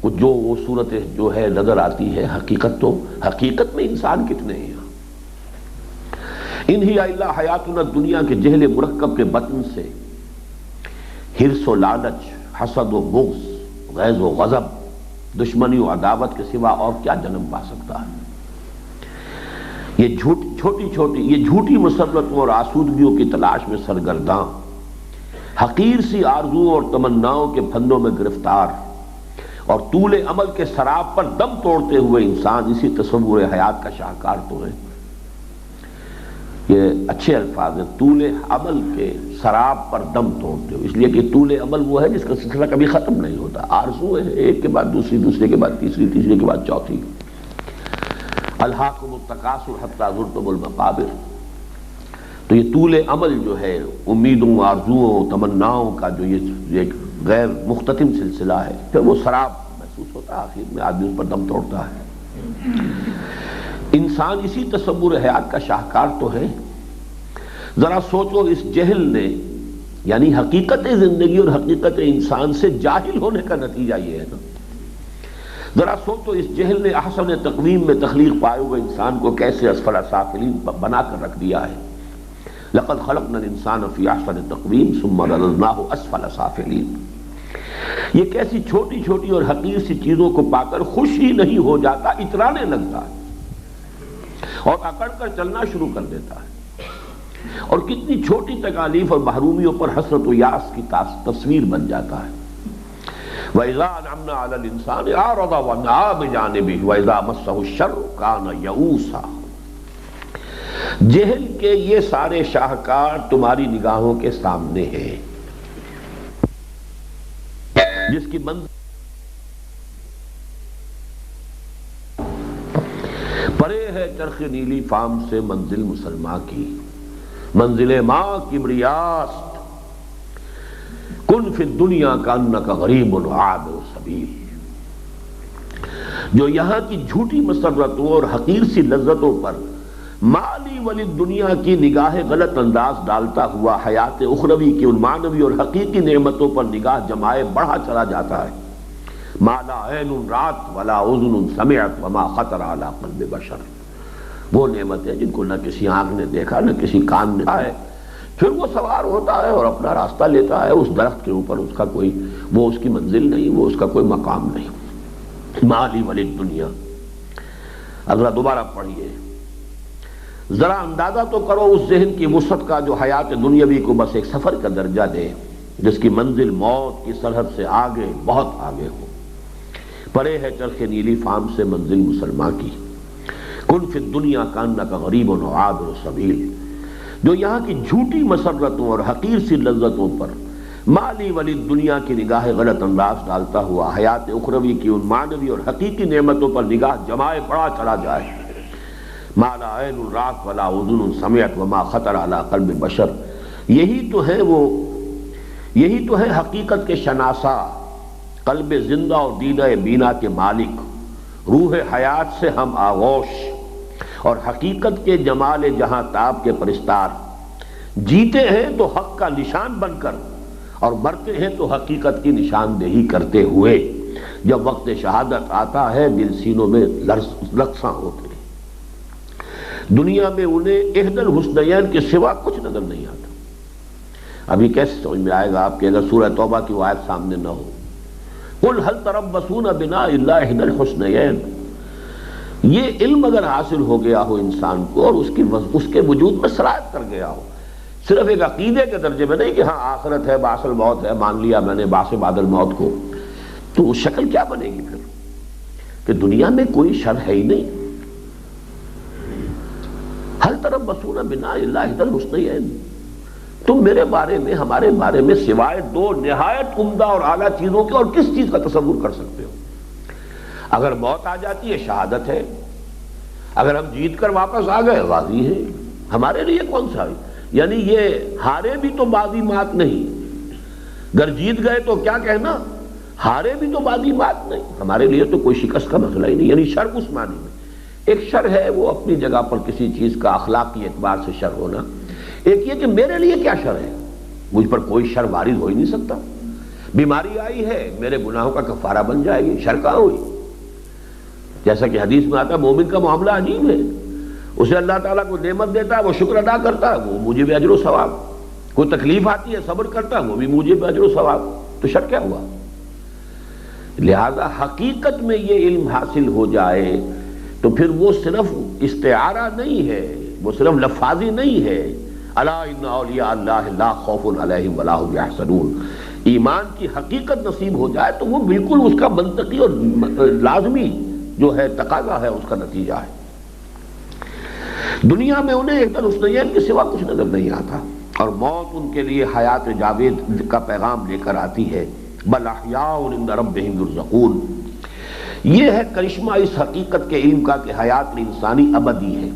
کچھ جو وہ صورت جو ہے نظر آتی ہے۔ حقیقت میں انسان کتنے ہیں؟ ان ہی الا حیاتنا دنیا کے جہل مرکب کے بطن سے حرص و لالچ، حسد و بغض، غیظ و غضب، دشمنی و عداوت کے سوا اور کیا جنم پا سکتا ہے؟ یہ جھوٹی مسرتوں اور آسودگیوں کی تلاش میں سرگرداں، حقیر سی آرزو اور تمناؤں کے پھندوں میں گرفتار اور طول عمل کے سراب پر دم توڑتے ہوئے انسان اسی تصور حیات کا شاہکار تو ہے۔ یہ اچھے الفاظ ہیں، طول عمل کے سراب پر دم توڑتے ہوئے، اس لیے کہ طول عمل وہ ہے جس کا سلسلہ کبھی ختم نہیں ہوتا، آرزو ہے ایک کے بعد دوسری، دوسرے کے بعد تیسری، تیسرے کے بعد چوتھی۔ الہاکم التکاثر حتی زرتم المقابر۔ تو یہ طول عمل جو ہے، امیدوں، آرزوؤں، تمناؤں کا جو یہ ایک غیر مختتم سلسلہ ہے، پھر وہ سراب محسوس ہوتا ہے، آخر میں آدمی اس پر دم توڑتا ہے۔ انسان اسی تصور حیات کا شاہکار تو ہے۔ ذرا سوچو، اس جہل نے، یعنی حقیقت زندگی اور حقیقت انسان سے جاہل ہونے کا نتیجہ یہ ہے نا۔ ذرا سوچو، اس جہل نے احسن تقویم میں تخلیق پائے ہوئے انسان کو کیسے اسفل سافلین بنا کر رکھ دیا ہے۔ لقد خلقنا الانسان فی احسن تقویم ثم رددناہ اسفل سافلین۔ یہ کیسی چھوٹی چھوٹی اور حقیر سی چیزوں کو پا کر خوش ہی نہیں ہو جاتا، اترانے لگتا ہے اور اکڑ کر چلنا شروع کر دیتا ہے، اور کتنی چھوٹی تکالیف اور محرومیوں پر حسرت و یاس کی تصویر بن جاتا ہے۔ وَإِذَا أَنْعَمْنَا عَلَى الْإِنسَانِ أَعْرَضَ وَنَأَىٰ بِجَانِبِهِ وَإِذَا مَسَّهُ الشَّرُّ كَانَ يَئُوسًا۔ جہل کے یہ سارے شاہکار تمہاری نگاہوں کے سامنے ہیں، جس کی منزل پرے ہے چرخ نیلی فام سے منزل مسلماں کی، منزل ماں کبریاست، کن فی الدنیا کانک غریب عابر سبیل۔ جو یہاں کی جھوٹی مسرتوں اور حقیر سی لذتوں پر مالی ولی دنیا کی نگاہ غلط انداز ڈالتا ہوا حیات اخروی کی ان معنوی اور حقیقی نعمتوں پر نگاہ جمائے بڑھا چلا جاتا ہے۔ ما لا عین رات ولا اذن سمعت وما خطر علی قلب بشر۔ وہ نعمتیں جن کو نہ کسی آنکھ نے دیکھا، نہ کسی کان نے آئے، پھر وہ سوار ہوتا ہے اور اپنا راستہ لیتا ہے اس درخت کے اوپر، اس کا کوئی، وہ اس کی منزل نہیں، وہ اس کا کوئی مقام نہیں۔ مالی ولی دنیا۔ اگر دوبارہ پڑھیے، ذرا اندازہ تو کرو اس ذہن کی وسعت کا جو حیات دنیاوی کو بس ایک سفر کا درجہ دے، جس کی منزل موت کی سرحد سے آگے، بہت آگے ہو۔ پرے ہے چرخ نیلی فام سے منزل مسلماں کی، کن فی الدنیا کانک غریب عابر سبیل۔ جو یہاں کی جھوٹی مسرتوں اور حقیر سی لذتوں پر مالی ولی دنیا کی نگاہ غلط انداز ڈالتا ہوا حیات اخروی کی ان معنوی اور حقیقی نعمتوں پر نگاہ جمائے بڑا چلا جائے۔ ما لا عین رات ولا اذن سمعت وما خطر علی قلب بشر۔ یہی تو ہے حقیقت کے شناسا، قلب زندہ اور دیدہ بینا کے مالک، روح حیات سے ہم آغوش اور حقیقت کے جمال جہاں تاب کے پرستار، جیتے ہیں تو حق کا نشان بن کر اور مرتے ہیں تو حقیقت کی نشاندہی کرتے ہوئے، جب وقت شہادت آتا ہے دل سینوں میں لرزاں ہوتے ہیں، دنیا میں انہیں احد الحسنیین کے سوا کچھ نظر نہیں آتا۔ ابھی کیسے سمجھ میں آئے گا آپ کہ اگر سورہ توبہ کی وہ آیت سامنے نہ ہو، قل هل تربصون بنا الا احدى الحسنیین، یہ علم اگر حاصل ہو گیا ہو انسان کو اور اس کے وجود میں سرایت کر گیا ہو، صرف ایک عقیدے کے درجے میں نہیں کہ ہاں آخرت ہے، بعث الموت ہے، مان لیا میں نے بعث بعد الموت کو، تو اس شکل کیا بنے گی پھر کہ دنیا میں کوئی شر ہے ہی نہیں۔ هل تربصون بنا الا احدى الحسنیین، تم میرے بارے میں، ہمارے بارے میں سوائے دو نہایت عمدہ اور اعلیٰ چیزوں کے اور کس چیز کا تصور کر سکتے ہو؟ اگر موت آ جاتی ہے شہادت ہے، اگر ہم جیت کر واپس آ گئے غازی ہیں، ہمارے لیے کون سا ہے؟ یعنی یہ ہارے بھی تو بازی مات نہیں، اگر جیت گئے تو کیا کہنا، ہارے بھی تو بازی مات نہیں، ہمارے لیے تو کوئی شکست کا مسئلہ ہی نہیں۔ یعنی شر اس معنی میں، ایک شر ہے وہ اپنی جگہ پر کسی چیز کا اخلاقی اعتبار سے شر ہونا، ایک یہ کہ میرے لیے کیا شر ہے، مجھ پر کوئی شر وارد ہو ہی نہیں سکتا، بیماری آئی ہے میرے گناہوں کا کفارہ بن جائے گی، شر کہاں ہوئی؟ جیسا کہ حدیث میں آتا ہے مومن کا معاملہ عجیب ہے، اسے اللہ تعالیٰ کو نعمت دیتا ہے وہ شکر ادا کرتا ہے، وہ مجھے بھی اجر و ثواب، کوئی تکلیف آتی ہے صبر کرتا ہے، وہ بھی مجھے بھی اجر و ثواب، تو شر کیا ہوا؟ لہذا حقیقت میں یہ علم حاصل ہو جائے تو پھر وہ صرف استعارہ نہیں ہے، وہ صرف لفاظی نہیں ہے، الا ان اولیاء اللہ لا خوف علیہم ولا هم یحزنون، ایمان کی حقیقت نصیب ہو جائے تو وہ بالکل اس کا منطقی اور لازمی جو ہے تقاضا ہے، اس کا نتیجہ ہے۔ دنیا میں انہیں ایک الحسنیین کے سوا کچھ نظر نہیں آتا، اور موت ان کے لیے حیات جاوید کا پیغام لے کر آتی ہے، بل احیاء عند ربہم یرزقون۔ یہ ہے کرشمہ اس حقیقت کے علم کا کہ حیات انسانی ابدی ہے۔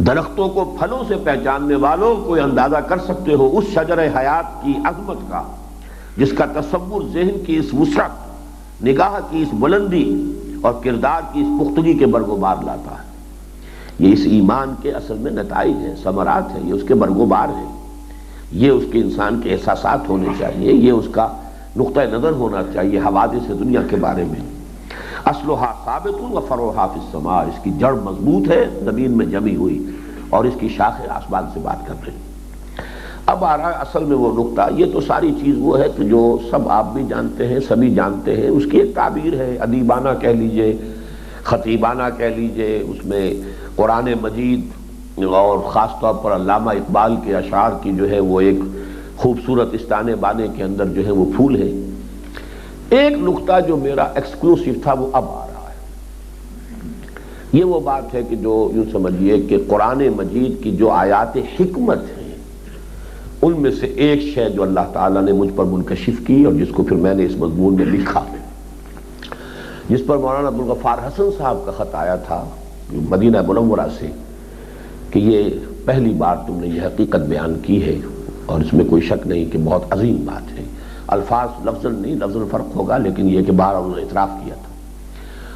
درختوں کو پھلوں سے پہچاننے والوں کو اندازہ کر سکتے ہو اس شجر حیات کی عظمت کا، جس کا تصور ذہن کی اس وسعت، نگاہ کی اس بلندی اور کردار کی اس پختگی کے برگوبار لاتا ہے۔ یہ اس ایمان کے اصل میں نتائج ہیں، ثمرات ہیں، یہ اس کے برگوبار ہیں، یہ اس کے انسان کے احساسات ہونے چاہیے، یہ اس کا نقطہ نظر ہونا چاہیے حوادث دنیا کے بارے میں۔ اصلھا ثابت و فروعھا فی السماء، اس کی جڑ مضبوط ہے زمین میں جمی ہوئی اور اس کی شاخیں آسمان سے بات کر رہی۔ اب آ رہا ہے اصل میں وہ نقطہ، یہ تو ساری چیز وہ ہے کہ جو سب آپ بھی جانتے ہیں، سبھی جانتے ہیں، اس کی ایک تعبیر ہے ادیبانہ کہہ لیجئے، خطیبانہ کہہ لیجئے، اس میں قرآن مجید اور خاص طور پر علامہ اقبال کے اشعار کی جو ہے وہ ایک خوبصورت استانے بانے کے اندر جو ہے وہ پھول ہے۔ ایک نقطہ جو میرا ایکسکلوسیو تھا وہ اب آ رہا ہے، یہ وہ بات ہے کہ جو یوں سمجھیے کہ قرآن مجید کی جو آیات حکمت ہیں ان میں سے ایک شے جو اللہ تعالیٰ نے مجھ پر منکشف کی اور جس کو پھر میں نے اس مضمون میں لکھا، جس پر مولانا عبدالغفار حسن صاحب کا خط آیا تھا مدینہ منورہ سے کہ یہ پہلی بار تم نے یہ حقیقت بیان کی ہے اور اس میں کوئی شک نہیں کہ بہت عظیم بات ہے، الفاظ لفظاً نہیں، لفظاً فرق ہوگا لیکن یہ کہ باہر انہوں نے اعتراف کیا تھا،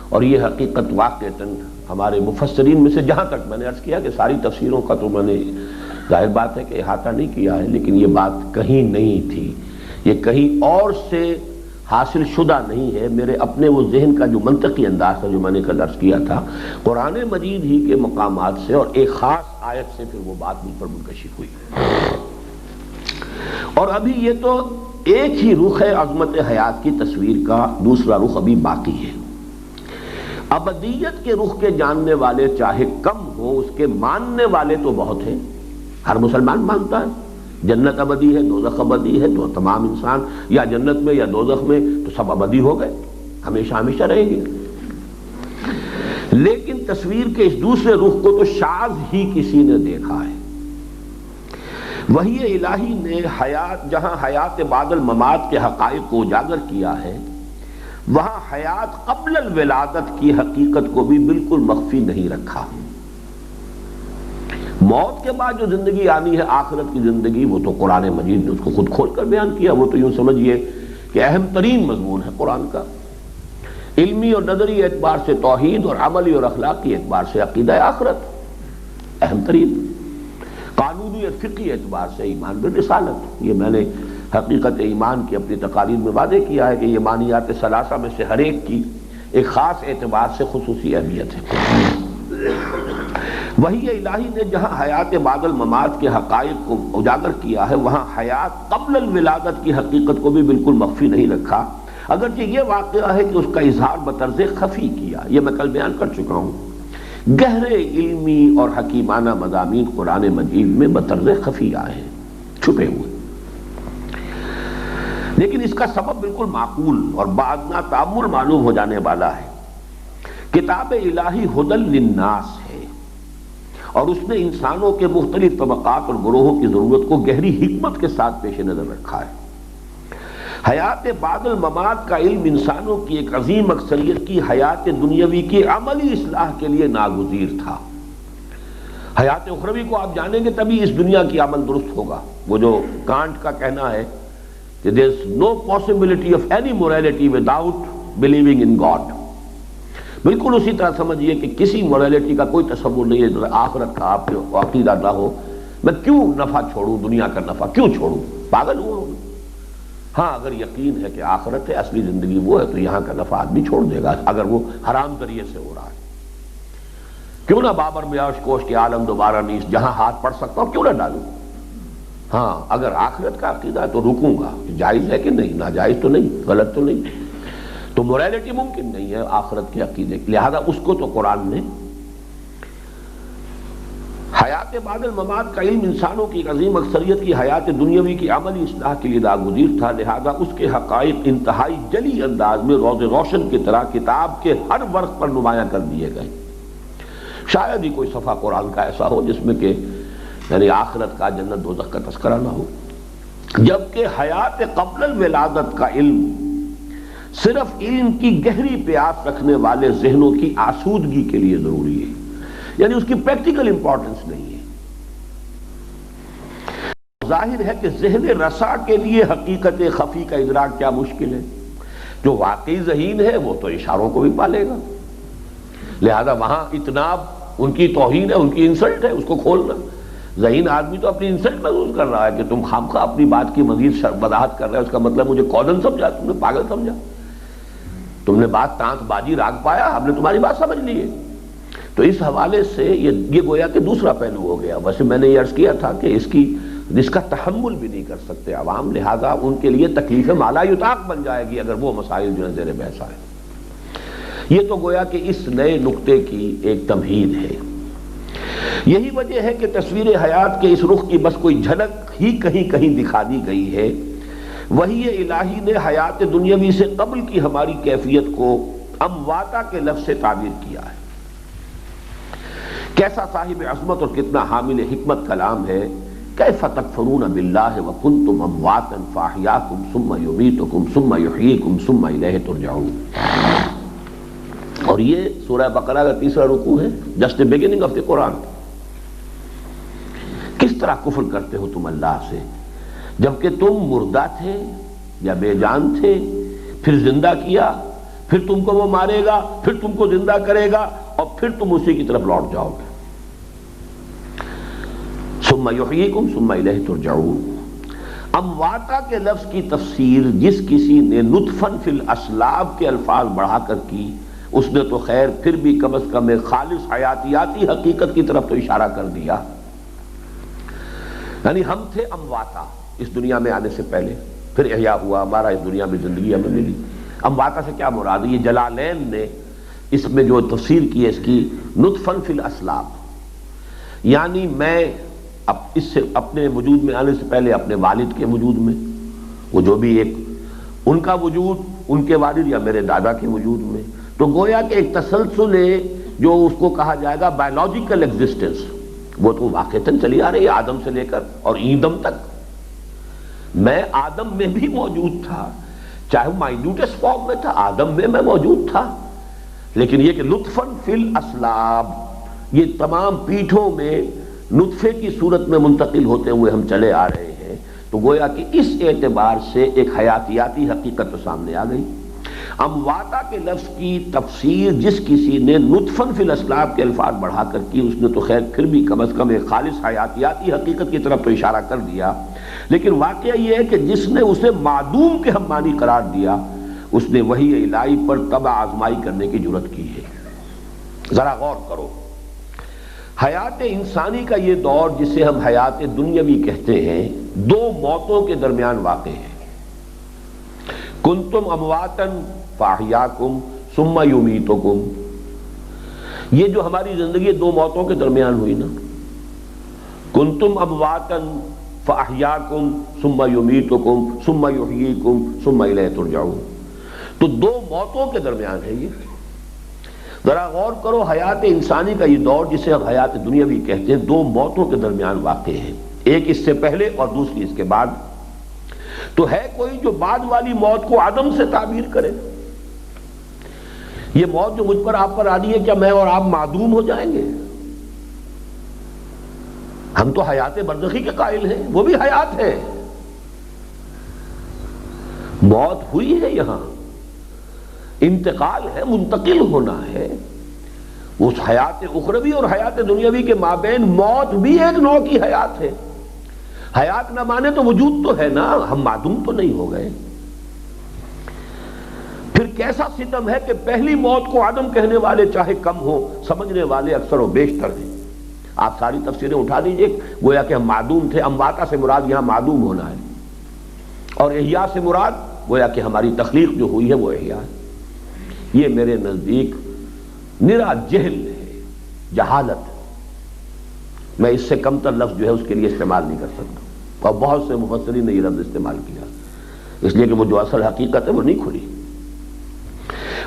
اور یہ حقیقت واقعتاً ہمارے مفسرین میں سے جہاں تک میں نے عرض کیا کہ ساری تفسیروں کا تو میں نے ظاہر بات ہے کہ احاطہ نہیں کیا ہے، لیکن یہ بات کہیں نہیں تھی، یہ کہیں اور سے حاصل شدہ نہیں ہے، میرے اپنے وہ ذہن کا جو منطقی انداز تھا جو میں نے کل عرض کیا تھا، قرآن مجید ہی کے مقامات سے اور ایک خاص آیت سے پھر وہ بات مجھ پر منکشف ہوئی۔ اور ابھی یہ تو ایک ہی رخ ہے عظمت حیات کی تصویر کا، دوسرا رخ ابھی باقی ہے۔ ابدیت کے رخ کے جاننے والے چاہے کم ہو، اس کے ماننے والے تو بہت ہیں، ہر مسلمان مانتا ہے جنت ابدی ہے، دوزخ ابدی ہے، تو تمام انسان یا جنت میں یا دوزخ میں تو سب ابدی ہو گئے، ہمیشہ ہمیشہ رہیں گے۔ لیکن تصویر کے اس دوسرے رخ کو تو شاذ ہی کسی نے دیکھا ہے۔ وحی الہی نے حیات، جہاں حیات بعد الممات کے حقائق کو اجاگر کیا ہے، وہاں حیات قبل الولادت کی حقیقت کو بھی بالکل مخفی نہیں رکھا۔ موت کے بعد جو زندگی آنی ہے، آخرت کی زندگی، وہ تو قرآن مجید نے اس کو خود کھول کر بیان کیا، وہ تو یوں سمجھیے کہ اہم ترین مضمون ہے قرآن کا، علمی اور نظری اعتبار سے توحید اور عملی اور اخلاقی اعتبار سے عقیدہ آخرت اہم ترین، قانونی اور فقہی اعتبار سے ایمان بالرسالت۔ یہ میں نے حقیقت ایمان کی اپنی تقاریر میں واضح کیا ہے کہ یہ ایمانیات ثلاثہ میں سے ہر ایک کی ایک خاص اعتبار سے خصوصی اہمیت ہے۔ وحی الہی نے جہاں حیات بعد الممات کے حقائق کو اجاگر کیا ہے، وہاں حیات قبل الولادت کی حقیقت کو بھی بالکل مخفی نہیں رکھا، اگرچہ یہ واقعہ ہے کہ اس کا اظہار بطرز خفی کیا۔ یہ میں کل بیان کر چکا ہوں، گہرے علمی اور حکیمانہ مضامین قرآن مجید میں بطرز خفی آئے ہیں، چھپے ہوئے، لیکن اس کا سبب بالکل معقول اور بادنا تأمل معلوم ہو جانے والا ہے۔ کتاب الہی ھدی للناس ہے، اور اس نے انسانوں کے مختلف طبقات اور گروہوں کی ضرورت کو گہری حکمت کے ساتھ پیش نظر رکھا ہے۔ حیات بعد الممات کا علم انسانوں کی ایک عظیم اکثریت کی حیات دنیاوی کی عملی اصلاح کے لیے ناگزیر تھا۔ حیات اخروی کو آپ جانیں گے تبھی اس دنیا کی عمل درست ہوگا۔ وہ جو کانٹ کا کہنا ہے کہ there is no possibility of any morality without believing in God، بالکل اسی طرح سمجھیے کہ کسی morality کا کوئی تصور نہیں ہے آخرت کا آپ کو عقیدہ نہ ہو۔ میں کیوں نفع چھوڑوں، دنیا کا نفع کیوں چھوڑوں، پاگل ہوں۔ ہاں اگر یقین ہے کہ آخرت ہے، اصلی زندگی وہ ہے، تو یہاں کا نفع آدمی چھوڑ دے گا اگر وہ حرام ذریعے سے ہو رہا ہے۔ کیوں نہ بابر بیاش کوش کے عالم دوبارہ نیست، جہاں ہاتھ پڑ سکتا ہوں کیوں نہ ڈالوں۔ ہاں اگر آخرت کا عقیدہ ہے تو رکوں گا، جائز ہے کہ نہیں، ناجائز تو نہیں، غلط تو نہیں، تو موریلٹی ممکن نہیں ہے آخرت کے عقیدے کی، لہذا اس کو تو قرآن نے حیات بعد الممات کا علم انسانوں کی عظیم اکثریت کی حیات دنیاوی کی عملی اصلاح کے لیے ناگزیر تھا، لہذا اس کے حقائق انتہائی جلی انداز میں روز روشن کی طرح کتاب کے ہر ورق پر نمایاں کر دیے گئے۔ شاید ہی کوئی صفحہ قرآن کا ایسا ہو جس میں کہ یعنی آخرت کا، جنت دوزخ کا تذکرہ نہ ہو، جبکہ حیات قبل الولادت کا علم صرف علم کی گہری پیاس رکھنے والے ذہنوں کی آسودگی کے لیے ضروری ہے، یعنی اس کی پریکٹیکل امپورٹنس نہیں ہے۔ ظاہر ہے کہ ذہن رسا کے لیے حقیقت خفی کا ادراک کیا مشکل ہے، جو واقعی ذہین ہے وہ تو اشاروں کو بھی پالے گا، لہذا وہاں اتناب ان کی توہین ہے، ان کی انسلٹ ہے، اس کو کھولنا۔ ذہین آدمی تو اپنی انسلٹ محسوس کر رہا ہے کہ تم خامخواہ اپنی بات کی مزید وضاحت کر رہے ہو، اس کا مطلب مجھے کودن سمجھا، تم نے پاگل سمجھا، تم نے بات تانت بازی راگ پایا، ہم نے تمہاری بات سمجھ لی ہے۔ تو اس حوالے سے یہ گویا کہ دوسرا پہلو ہو گیا۔ ویسے میں نے یہ عرض کیا تھا کہ اس کا تحمل بھی نہیں کر سکتے عوام، لہذا ان کے لیے تکلیف مالا یطاق بن جائے گی اگر وہ مسائل جو ہے زیر بحث آئے۔ یہ تو گویا کہ اس نئے نقطے کی ایک تمہید ہے۔ یہی وجہ ہے کہ تصویر حیات کے اس رخ کی بس کوئی جھلک ہی کہیں کہیں دکھا دی گئی ہے۔ وحی الہی نے حیات دنیاوی سے قبل کی ہماری کیفیت کو امواتا کے لفظ سے تعبیر کیا ہے۔ کیسا صاحب عظمت اور کتنا حامل حکمت کلام ہے، کیف تکفرون باللہ وکنتم امواتا فاحیاکم ثم یمیتکم ثم یحییکم ثم الیہ ترجعون۔ اور یہ سورہ بقرہ کا تیسرا رکوع ہے، just the beginning of the Quran. کس طرح کفر کرتے ہو تم اللہ سے جبکہ تم مردہ تھے یا بے جان تھے، پھر زندہ کیا، پھر تم کو وہ مارے گا، پھر تم کو زندہ کرے گا، اور پھر تم اسی کی طرف لوٹ جاؤ گے۔ ثم یحییکم ثم الیہ ترجعون۔ امواتا کے لفظ کی تفسیر جس کسی نے نطفن فی الاسلاب کے الفاظ بڑھا کر کی، اس نے تو خیر پھر بھی کم از کم ایک خالص حیاتیاتی حقیقت کی طرف تو اشارہ کر دیا۔ یعنی ہم تھے امواتا اس دنیا میں آنے سے پہلے، پھر احیا ہوا، ہمارا اس دنیا میں زندگی ہمیں ملی۔ امواتا سے کیا مراد ہے؟ یہ جلالین نے اس میں جو تفسیر کی ہے اس کی، نطفن فی الاسلاب، یعنی میں اس سے اپنے وجود میں آنے سے پہلے اپنے والد کے وجود میں، وہ جو بھی ایک ان کا وجود، ان کے والد یا میرے دادا کے وجود میں، تو گویا کہ ایک تسلسل ہے جو اس کو کہا جائے گا بایولوجیکل ایگزسٹنس، وہ تو واقعتاً چلی آ رہی ہے آدم سے لے کر اور ایندم تک۔ میں آدم میں بھی موجود تھا، چاہے مائنیوٹس فارم میں تھا، آدم میں موجود تھا، لیکن یہ کہ لطفاً فی الاسلاب، یہ تمام پیٹھوں میں نطفے کی صورت میں منتقل ہوتے ہوئے ہم چلے آ رہے ہیں، تو گویا کہ اس اعتبار سے ایک حیاتیاتی حقیقت تو سامنے آ گئی۔ امواتا کے لفظ کی تفسیر جس کسی نے نطفن فی الاسلاب کے الفاظ بڑھا کر کی، اس نے تو خیر پھر بھی کم از کم ایک خالص حیاتیاتی حقیقت کی طرف تو اشارہ کر دیا، لیکن واقعہ یہ ہے کہ جس نے اسے معدوم کے ہم معنی قرار دیا، اس نے وحی الہی پر طبع آزمائی کرنے کی جرات کی ہے۔ ذرا غور کرو، حیات انسانی کا یہ دور جسے ہم حیات دنیاوی کہتے ہیں، دو موتوں کے درمیان واقع ہے۔ کنتم امواتن فاحیاکم ثم یمیتکم، یہ جو ہماری زندگی دو موتوں کے درمیان ہوئی نا، کنتم امواتن فاحیاکم ثم یمیتکم ثم یحییکم ثم الیہ ترجعون، تو دو موتوں کے درمیان ہے یہ۔ ذرا غور کرو، حیات انسانی کا یہ دور جسے ہم حیات دنیاوی کہتے ہیں، دو موتوں کے درمیان واقع ہے، ایک اس سے پہلے اور دوسری اس کے بعد۔ تو ہے کوئی جو بعد والی موت کو عدم سے تعبیر کرے؟ یہ موت جو مجھ پر آپ پر آنی ہے، کیا میں اور آپ معدوم ہو جائیں گے؟ ہم تو حیات برزخی کے قائل ہیں، وہ بھی حیات ہے، موت ہوئی ہے، یہاں انتقال ہے، منتقل ہونا ہے۔ اس حیات اخروی اور حیات دنیاوی کے مابین موت بھی ایک نوع کی حیات ہے۔ حیات نہ مانے تو وجود تو ہے نا، ہم معدوم تو نہیں ہو گئے۔ پھر کیسا ستم ہے کہ پہلی موت کو عدم کہنے والے چاہے کم ہو، سمجھنے والے اکثر و بیشتر ہیں۔ آپ ساری تفسیریں اٹھا دیجئے، گویا کہ ہم معدوم تھے، امواتا سے مراد یہاں معدوم ہونا ہے، اور احیاء سے مراد گویا کہ ہماری تخلیق جو ہوئی ہے وہ احیاء ہے۔ یہ میرے نزدیک نرا جہل ہے، جہالت۔ میں اس سے کم تر لفظ جو ہے اس کے لیے استعمال نہیں کر سکتا، اور بہت سے مفسرین نے یہ لفظ استعمال کیا، اس لیے کہ وہ جو اصل حقیقت ہے وہ نہیں کھلی۔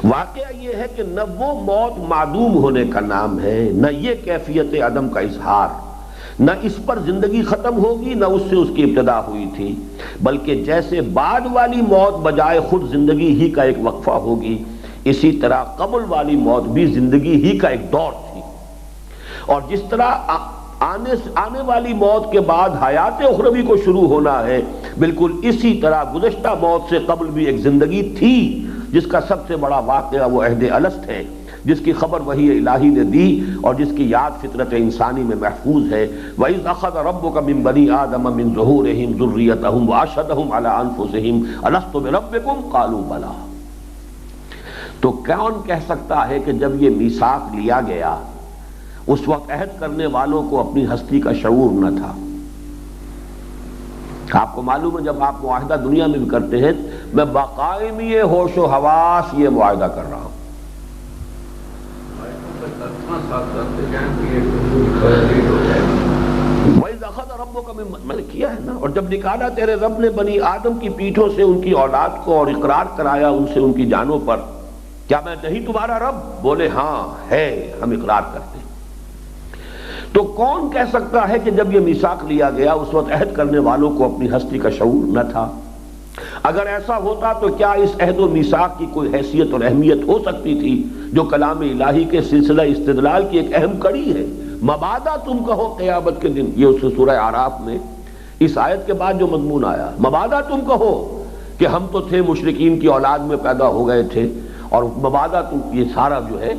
واقعہ یہ ہے کہ نہ وہ موت معدوم ہونے کا نام ہے، نہ یہ کیفیت عدم کا اظہار، نہ اس پر زندگی ختم ہوگی، نہ اس سے اس کی ابتدا ہوئی تھی، بلکہ جیسے بعد والی موت بجائے خود زندگی ہی کا ایک وقفہ ہوگی، اسی طرح قبل والی موت بھی زندگی ہی کا ایک دور تھی۔ اور جس طرح آنے والی موت کے بعد حیات اخروی کو شروع ہونا ہے، بالکل اسی طرح گزشتہ موت سے قبل بھی ایک زندگی تھی، جس کا سب سے بڑا واقعہ وہ عہد الست ہے، جس کی خبر وحی الہی نے دی اور جس کی یاد فطرت انسانی میں محفوظ ہے۔ وَإِذْ أَخَذَ رَبُّكَ مِن بَنِي آدَمَ مِن ظُهُورِهِمْ ذُرِّيَّتَهُمْ وَأَشْهَدَهُمْ عَلَىٰ أَنفُسِهِمْ أَلَسْتُ بِرَبِّكُمْ قَالُوا بَلَىٰ۔ تو کون کہہ سکتا ہے کہ جب یہ میثاق لیا گیا اس وقت عہد کرنے والوں کو اپنی ہستی کا شعور نہ تھا؟ آپ کو معلوم ہے جب آپ معاہدہ دنیا میں بھی کرتے ہیں، میں بقائمی ہوش و حواس یہ معاہدہ کر رہا ہوں۔ وَإِذْ أَخَذَ رَبُّكَ مِن، میں نے کیا ہے نا، اور جب نکالا تیرے رب نے بنی آدم کی پیٹھوں سے ان کی اولاد کو اور اقرار کرایا ان سے ان کی جانوں پر، کیا میں نہیں تمہارا رب؟ بولے ہاں ہے، ہم اقرار کرتے ہیں۔ تو کون کہہ سکتا ہے کہ جب یہ میثاق لیا گیا اس وقت عہد کرنے والوں کو اپنی ہستی کا شعور نہ تھا؟ اگر ایسا ہوتا تو کیا اس عہد و میثاق کی کوئی حیثیت اور اہمیت ہو سکتی تھی جو کلام الہی کے سلسلہ استدلال کی ایک اہم کڑی ہے؟ مبادا تم کہو قیامت کے دن، یہ اس سورہ اعراف میں اس آیت کے بعد جو مضمون آیا، مبادا تم کہو کہ ہم تو تھے مشرکین کی اولاد میں پیدا ہو گئے تھے، اور مبادا تم، یہ سارا جو ہے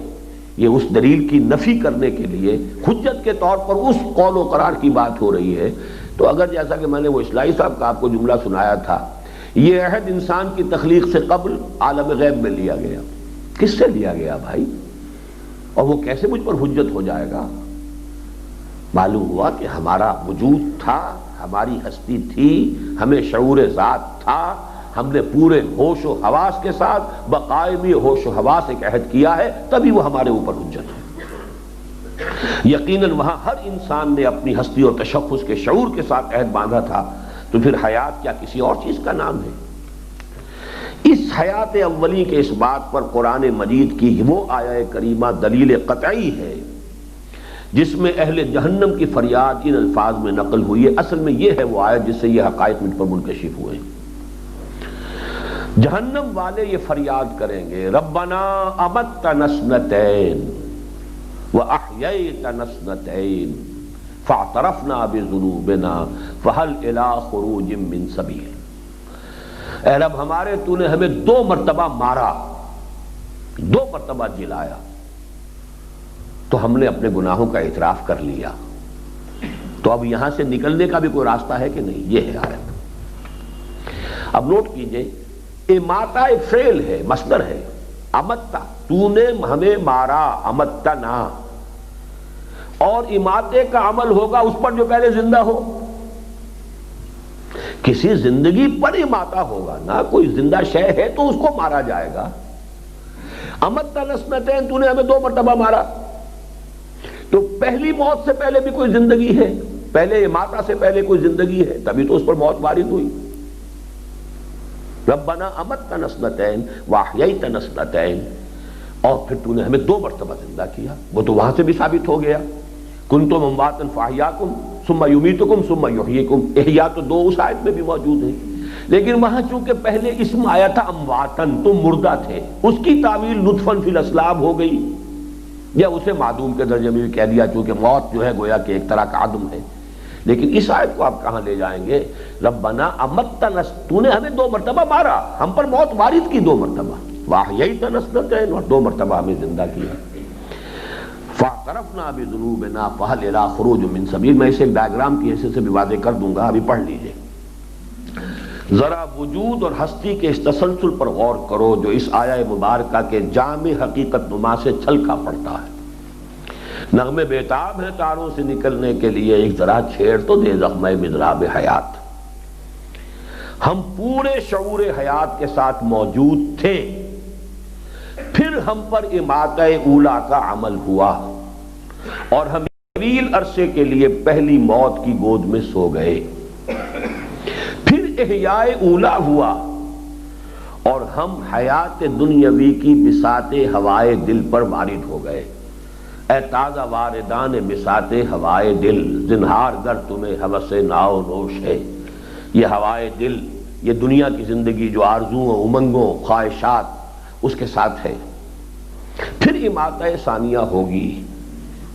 یہ اس دلیل کی نفی کرنے کے لیے حجت کے طور پر اس قول و قرار کی بات ہو رہی ہے۔ تو اگر جیسا کہ میں نے وہ اصلاحی صاحب کا آپ کو جملہ سنایا تھا، یہ عہد انسان کی تخلیق سے قبل عالم غیب میں لیا گیا، کس سے لیا گیا بھائی؟ اور وہ کیسے مجھ پر حجت ہو جائے گا؟ معلوم ہوا کہ ہمارا وجود تھا، ہماری ہستی تھی، ہمیں شعور ذات تھا، ہم نے پورے ہوش و حواس کے ساتھ بقائمی ہوش و حواس ایک عہد کیا ہے، تبھی وہ ہمارے اوپر حجت ہے۔ یقیناً وہاں ہر انسان نے اپنی ہستی اور تشخص کے شعور کے ساتھ عہد باندھا تھا، تو پھر حیات کیا کسی اور چیز کا نام ہے؟ اس حیات اولی کے اس بات پر قرآن مجید کی وہ آیہ کریمہ دلیل قطعی ہے جس میں اہل جہنم کی فریاد ان الفاظ میں نقل ہوئی ہے۔ اصل میں یہ ہے وہ آیت جس سے یہ حقائق مجھ پر منکشف ہوئے۔ جہنم والے یہ فریاد کریں گے، ربنا امتنا اثنتین واحییتنا اثنتین فاعترفنا بذنوبنا فہل الی خروج من سبیل۔ اے رب ہمارے تو نے ہمیں 2 مرتبہ مارا، 2 مرتبہ جلایا، تو ہم نے اپنے گناہوں کا اعتراف کر لیا، تو اب یہاں سے نکلنے کا بھی کوئی راستہ ہے کہ نہیں؟ یہ ہے آیت۔ اب نوٹ کیجئے، اماتہ ایک فعل ہے، مصدر ہے، امتہ، تو نے ہمیں مارا، امتنا، اور اماتے کا عمل ہوگا اس پر جو پہلے زندہ ہو۔ کسی زندگی پر اماتہ ہوگا نا، کوئی زندہ شے ہے تو اس کو مارا جائے گا۔ امتہ نسنتین، تو نے ہمیں 2 مرتبہ مارا، تو پہلی موت سے پہلے بھی کوئی زندگی ہے، پہلے اماتہ سے پہلے کوئی زندگی ہے، تبھی تو اس پر موت وارد ہوئی۔ ربنا امتنا نسنتین واحییتنا نسنتین، اور پھر تو نے ہمیں 2 مرتبہ زندہ کیا، وہ تو وہاں سے بھی ثابت ہو گیا، کنتم امواتا فاحیاکم ثم یمیتکم ثم یحییکم، احیا تو 2 اس آیت میں بھی موجود ہے، لیکن وہاں چونکہ پہلے اسم آیا تھا امواتن، تم مردہ تھے، اس کی تعویل نطفن فی الاسلاب ہو گئی، یا اسے معدوم کے درجے میں بھی کہہ دیا، چونکہ موت جو ہے گویا کہ ایک طرح کا عدم ہے۔ لیکن اس آیت کو آپ کہاں لے جائیں گے؟ ربنا امتنا، تو نے ہمیں 2 مرتبہ مارا، ہم پر موت وارد کی 2 مرتبہ، واحییتنا نسنتین، اور 2 مرتبہ ہمیں زندہ کیا۔ فاعترفنا بذنوبنا فہل الی خروج من سبیل، میں اسے ڈائیگرام کی حیثیت سے بھی واضح کر دوں گا، ابھی پڑھ لیجئے۔ ذرا وجود اور ہستی کے اس تسلسل پر غور کرو جو اس آیہ مبارکہ کے جامع حقیقت نما سے چھلکا پڑتا ہے۔ نغمے بیتاب ہے تاروں سے نکلنے کے لیے، ایک ذرا چھیڑ تو دے زخمِ مضراب حیات۔ ہم پورے شعور حیات کے ساتھ موجود تھے، پھر ہم پر اماتہ اولا کا عمل ہوا، اور ہم طویل عرصے کے لیے پہلی موت کی گود میں سو گئے، پھر احیاء اولا ہوا، اور ہم حیات دنیاوی کی بساط ہوائے دل پر وارد ہو گئے۔ اے تازہ واردان بساط ہوائے دل، زنہار گر تمہیں ہوس ناؤ نوش ہے۔ یہ ہوائے دل، یہ دنیا کی زندگی جو آرزوؤں، امنگوں، خواہشات اس کے ساتھ ہے۔ پھر اماتہ ثانیہ ہوگی،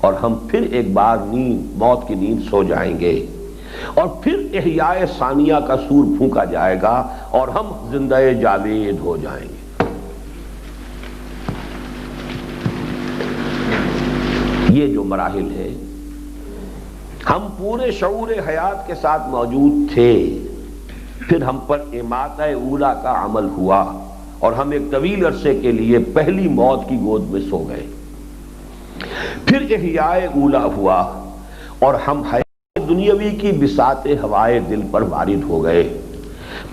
اور ہم پھر ایک بار نیند، موت کی نیند سو جائیں گے، اور پھر احیاء ثانیہ کا سور پھونکا جائے گا، اور ہم زندہ جاوید ہو جائیں گے۔ یہ جو مراحل ہے، ہم پورے شعور حیات کے ساتھ موجود تھے، پھر ہم پر اماتہ اولا کا عمل ہوا، اور ہم ایک طویل عرصے کے لیے پہلی موت کی گود میں سو گئے، پھر احیاء اولا ہوا، اور ہم حیات دنیاوی کی بساط ہوائے دل پر وارد ہو گئے،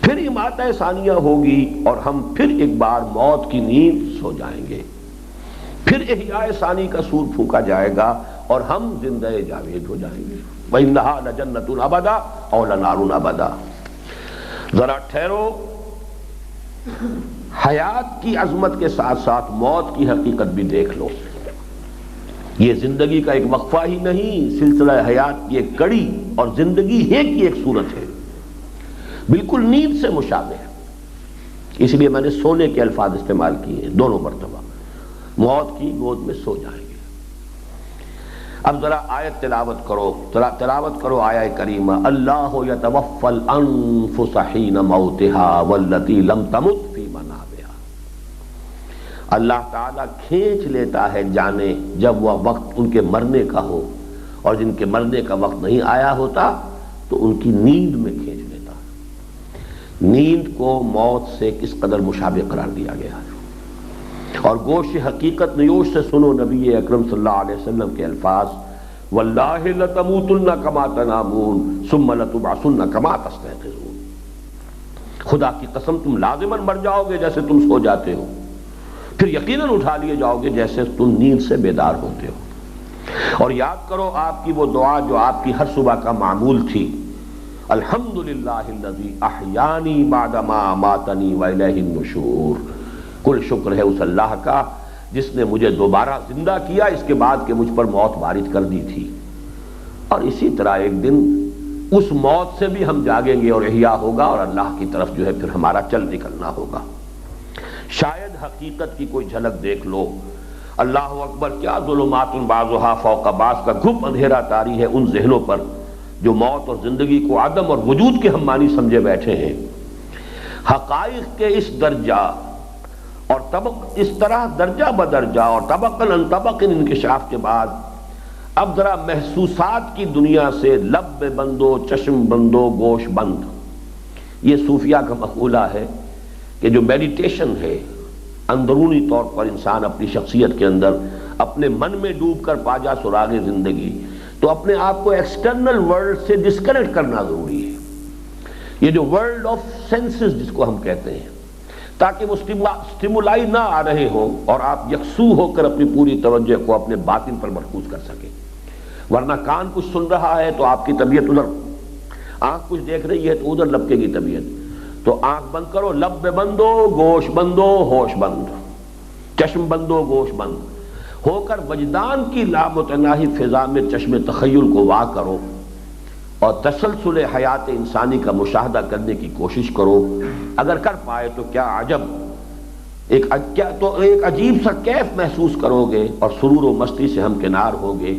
پھر اماتہ ثانیہ ہوگی، اور ہم پھر ایک بار موت کی نیند سو جائیں گے، پھر احیاء ثانی کا سور پھونکا جائے گا، اور ہم زندہ جاوید ہو جائیں گے۔ وَإِنَّهَا لَجَنَّةٌ أَبَدًا أَوْ لَنَارٌ أَبَدًا۔ ذرا ٹھہرو، حیات کی عظمت کے ساتھ ساتھ موت کی حقیقت بھی دیکھ لو۔ یہ زندگی کا ایک وقفہ ہی نہیں، سلسلہ حیات کی ایک کڑی اور زندگی ہے کی ایک صورت ہے، بالکل نیند سے مشابہ ہے۔ اس لیے میں نے سونے کے الفاظ استعمال کیے ہیں، 2 مرتبہ، موت کی گود میں سو جائیں گے۔ اب ذرا آیت تلاوت کرو، تلاوت کرو آیہ کریمہ، اللہ یتوفی الانفس حین موتها واللتی لم تمت فی منامها۔ اللہ تعالیٰ کھینچ لیتا ہے جانے جب وہ وقت ان کے مرنے کا ہو، اور جن کے مرنے کا وقت نہیں آیا ہوتا تو ان کی نیند میں کھینچ لیتا ہے۔ نیند کو موت سے کس قدر مشابہ قرار دیا گیا ہے، اور گوش حقیقت نیوش سے سنو نبی اکرم صلی اللہ علیہ وسلم کے الفاظ، واللہ لتموتن کما تنامون ثم لتبعثن کما تستيقظون۔ خدا کی قسم تم لازماً مر جاؤ گے جیسے تم سو جاتے ہو، پھر یقیناً اٹھا لیے جاؤ گے جیسے تم نیند سے بیدار ہوتے ہو۔ اور یاد کرو آپ کی وہ دعا جو آپ کی ہر صبح کا معمول تھی، الحمدللہ الذی احیانی بعدما اماتنی والیہ النشور۔ کل شکر ہے اس اللہ کا جس نے مجھے دوبارہ زندہ کیا اس کے بعد کہ مجھ پر موت وارد کر دی تھی، اور اسی طرح ایک دن اس موت سے بھی ہم جاگیں گے اور احیاء ہوگا، اور اللہ کی طرف جو ہے پھر ہمارا چل نکلنا ہوگا۔ شاید حقیقت کی کوئی جھلک دیکھ لو، اللہ اکبر، کیا ظلمات بعضھا فوق بعض کا گھپ اندھیرا طاری ہے ان ذہنوں پر جو موت اور زندگی کو عدم اور وجود کے ہم معنی سمجھے بیٹھے ہیں۔ حقائق کے اس درجہ اور اس طرح درجہ بدرجہ اور طبقاً عن طبق انکشاف کے بعد اب ذرا محسوسات کی دنیا سے لب بندو چشم بندو گوش بند، یہ صوفیہ کا مقولہ ہے کہ جو میڈیٹیشن ہے، اندرونی طور پر انسان اپنی شخصیت کے اندر اپنے من میں ڈوب کر پا جا سراغ زندگی، تو اپنے آپ کو ایکسٹرنل ورلڈ سے ڈسکنیکٹ کرنا ضروری ہے۔ یہ جو ورلڈ آف سینسز جس کو ہم کہتے ہیں، تاکہ وہ سٹیمولائی نہ آ رہے ہوں اور آپ یکسو ہو کر اپنی پوری توجہ کو اپنے باطن پر مرکوز کر سکیں۔ ورنہ کان کچھ سن رہا ہے تو آپ کی طبیعت ادھر، آنکھ کچھ دیکھ رہی ہے تو ادھر لپکے گی طبیعت۔ تو آنکھ بند کرو، لب بندو گوش بندو ہوش بند، چشم بندو گوش بند ہو کر وجدان کی لامتناہی فضا میں چشم تخیل کو وا کرو اور تسلسل حیات انسانی کا مشاہدہ کرنے کی کوشش کرو۔ اگر کر پائے تو کیا عجب، ایک عجیب سا کیف محسوس کرو گے اور سرور و مستی سے ہمکنار ہوگے،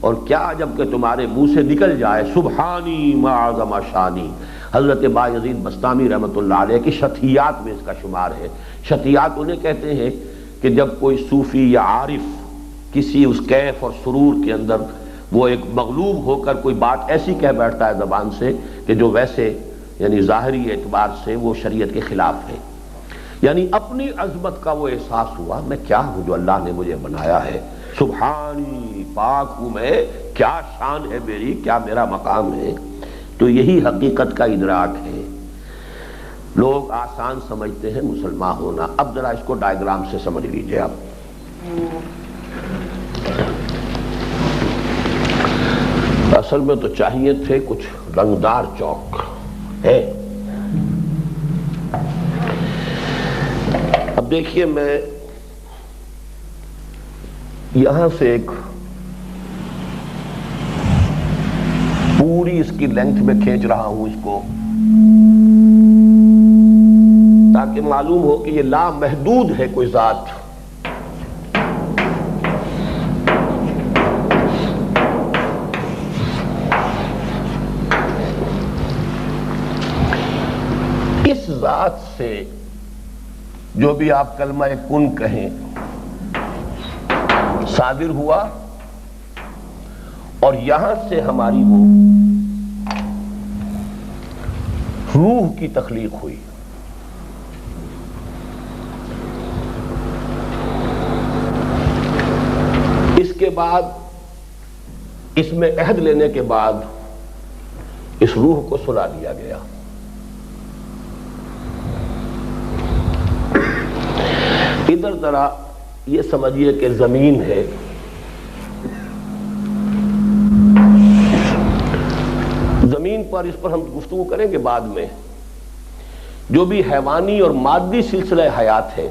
اور کیا عجب کہ تمہارے منہ سے نکل جائے سبحانی ما اعظم شانی۔ حضرت بایزید بستامی رحمۃ اللہ علیہ کی شتیات میں اس کا شمار ہے۔ شتیات انہیں کہتے ہیں کہ جب کوئی صوفی یا عارف کسی اس کیف اور سرور کے اندر وہ ایک مغلوب ہو کر کوئی بات ایسی کہہ بیٹھتا ہے زبان سے کہ جو ویسے یعنی ظاہری اعتبار سے وہ شریعت کے خلاف ہے، یعنی اپنی عظمت کا وہ احساس ہوا، میں کیا ہوں جو اللہ نے مجھے بنایا ہے، سبحانی پاک ہوں میں، کیا شان ہے میری، کیا میرا مقام ہے۔ تو یہی حقیقت کا ادراک ہے۔ لوگ آسان سمجھتے ہیں مسلمان ہونا۔ اب ذرا اس کو ڈائیگرام سے سمجھ لیجئے آپ۔ اصل میں تو چاہیے تھے کچھ رنگدار چوک ہے۔ اب دیکھیے میں یہاں سے ایک پوری اس کی لینتھ میں کھینچ رہا ہوں اس کو، تاکہ معلوم ہو کہ یہ لامحدود ہے کوئی ذات۔ اس ذات سے جو بھی آپ کلمہ کن کہیں صادر ہوا، اور یہاں سے ہماری وہ روح کی تخلیق ہوئی۔ اس کے بعد اس میں عہد لینے کے بعد اس روح کو سلا دیا گیا۔ ادھر ذرا یہ سمجھیے کہ زمین ہے، زمین پر اس پر ہم گفتگو کریں گے بعد میں، جو بھی حیوانی اور مادی سلسلہ حیات ہے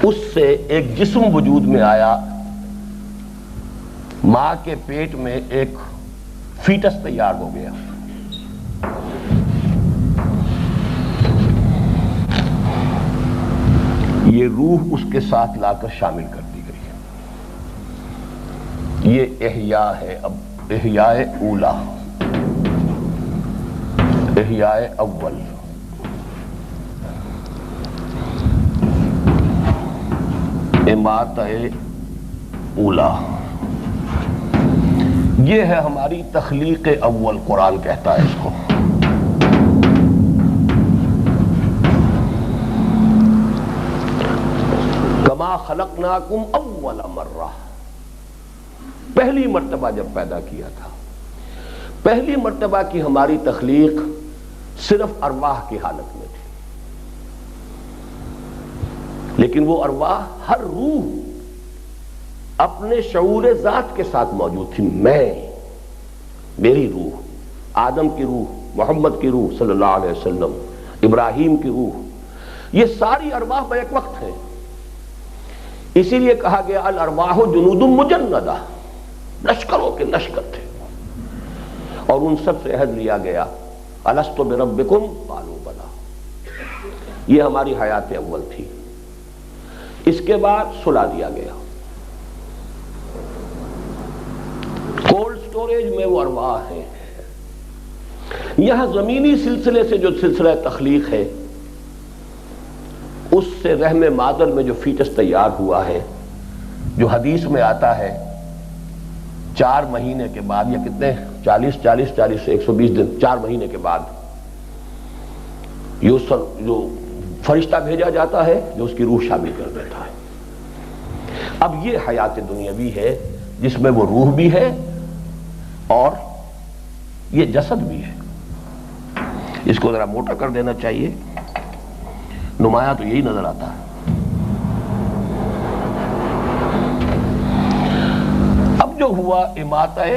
اس سے ایک جسم وجود میں آیا، ماں کے پیٹ میں ایک فیٹس تیار ہو گیا۔ یہ روح اس کے ساتھ لا کر شامل کر دی گئی ہے۔ یہ احیاء ہے، اب احیاء اولا، احیاء اول۔ اماتہ اولا، یہ ہے ہماری تخلیق اول، قرآن کہتا ہے اس کو۔ کما خلقناکم اول مرہ، پہلی مرتبہ جب پیدا کیا تھا، پہلی مرتبہ کی ہماری تخلیق صرف ارواح کی حالت میں تھی، لیکن وہ ارواح، ہر روح اپنے شعور ذات کے ساتھ موجود تھی۔ میں، میری روح، آدم کی روح، محمد کی روح صلی اللہ علیہ وسلم، ابراہیم کی روح، یہ ساری ارواح بیک وقت ہیں۔ اسی لیے کہا گیا الارواح جنود مجندہ، لشکروں کے لشکر تھے، اور ان سب سے عہد لیا گیا الست بربکم قالوا بلی۔ یہ ہماری حیات اول تھی۔ اس کے بعد سلا دیا گیا۔ کولڈ سٹوریج میں وہ ارواح ہیں۔ یہاں زمینی سلسلے سے جو سلسلہ تخلیق ہے، اس سے رحم مادر میں جو فیٹس تیار ہوا ہے، جو حدیث میں آتا ہے 4 مہینے کے بعد، یا کتنے 40 سے 120 دن، 4 مہینے کے بعد جو فرشتہ بھیجا جاتا ہے جو اس کی روح شامل کر دیتا ہے۔ اب یہ حیات دنیاوی ہے جس میں وہ روح بھی ہے اور یہ جسد بھی ہے۔ اس کو ذرا موٹا کر دینا چاہیے، نمایاں تو یہی نظر آتا ہے۔ اب جو ہوا اماتہ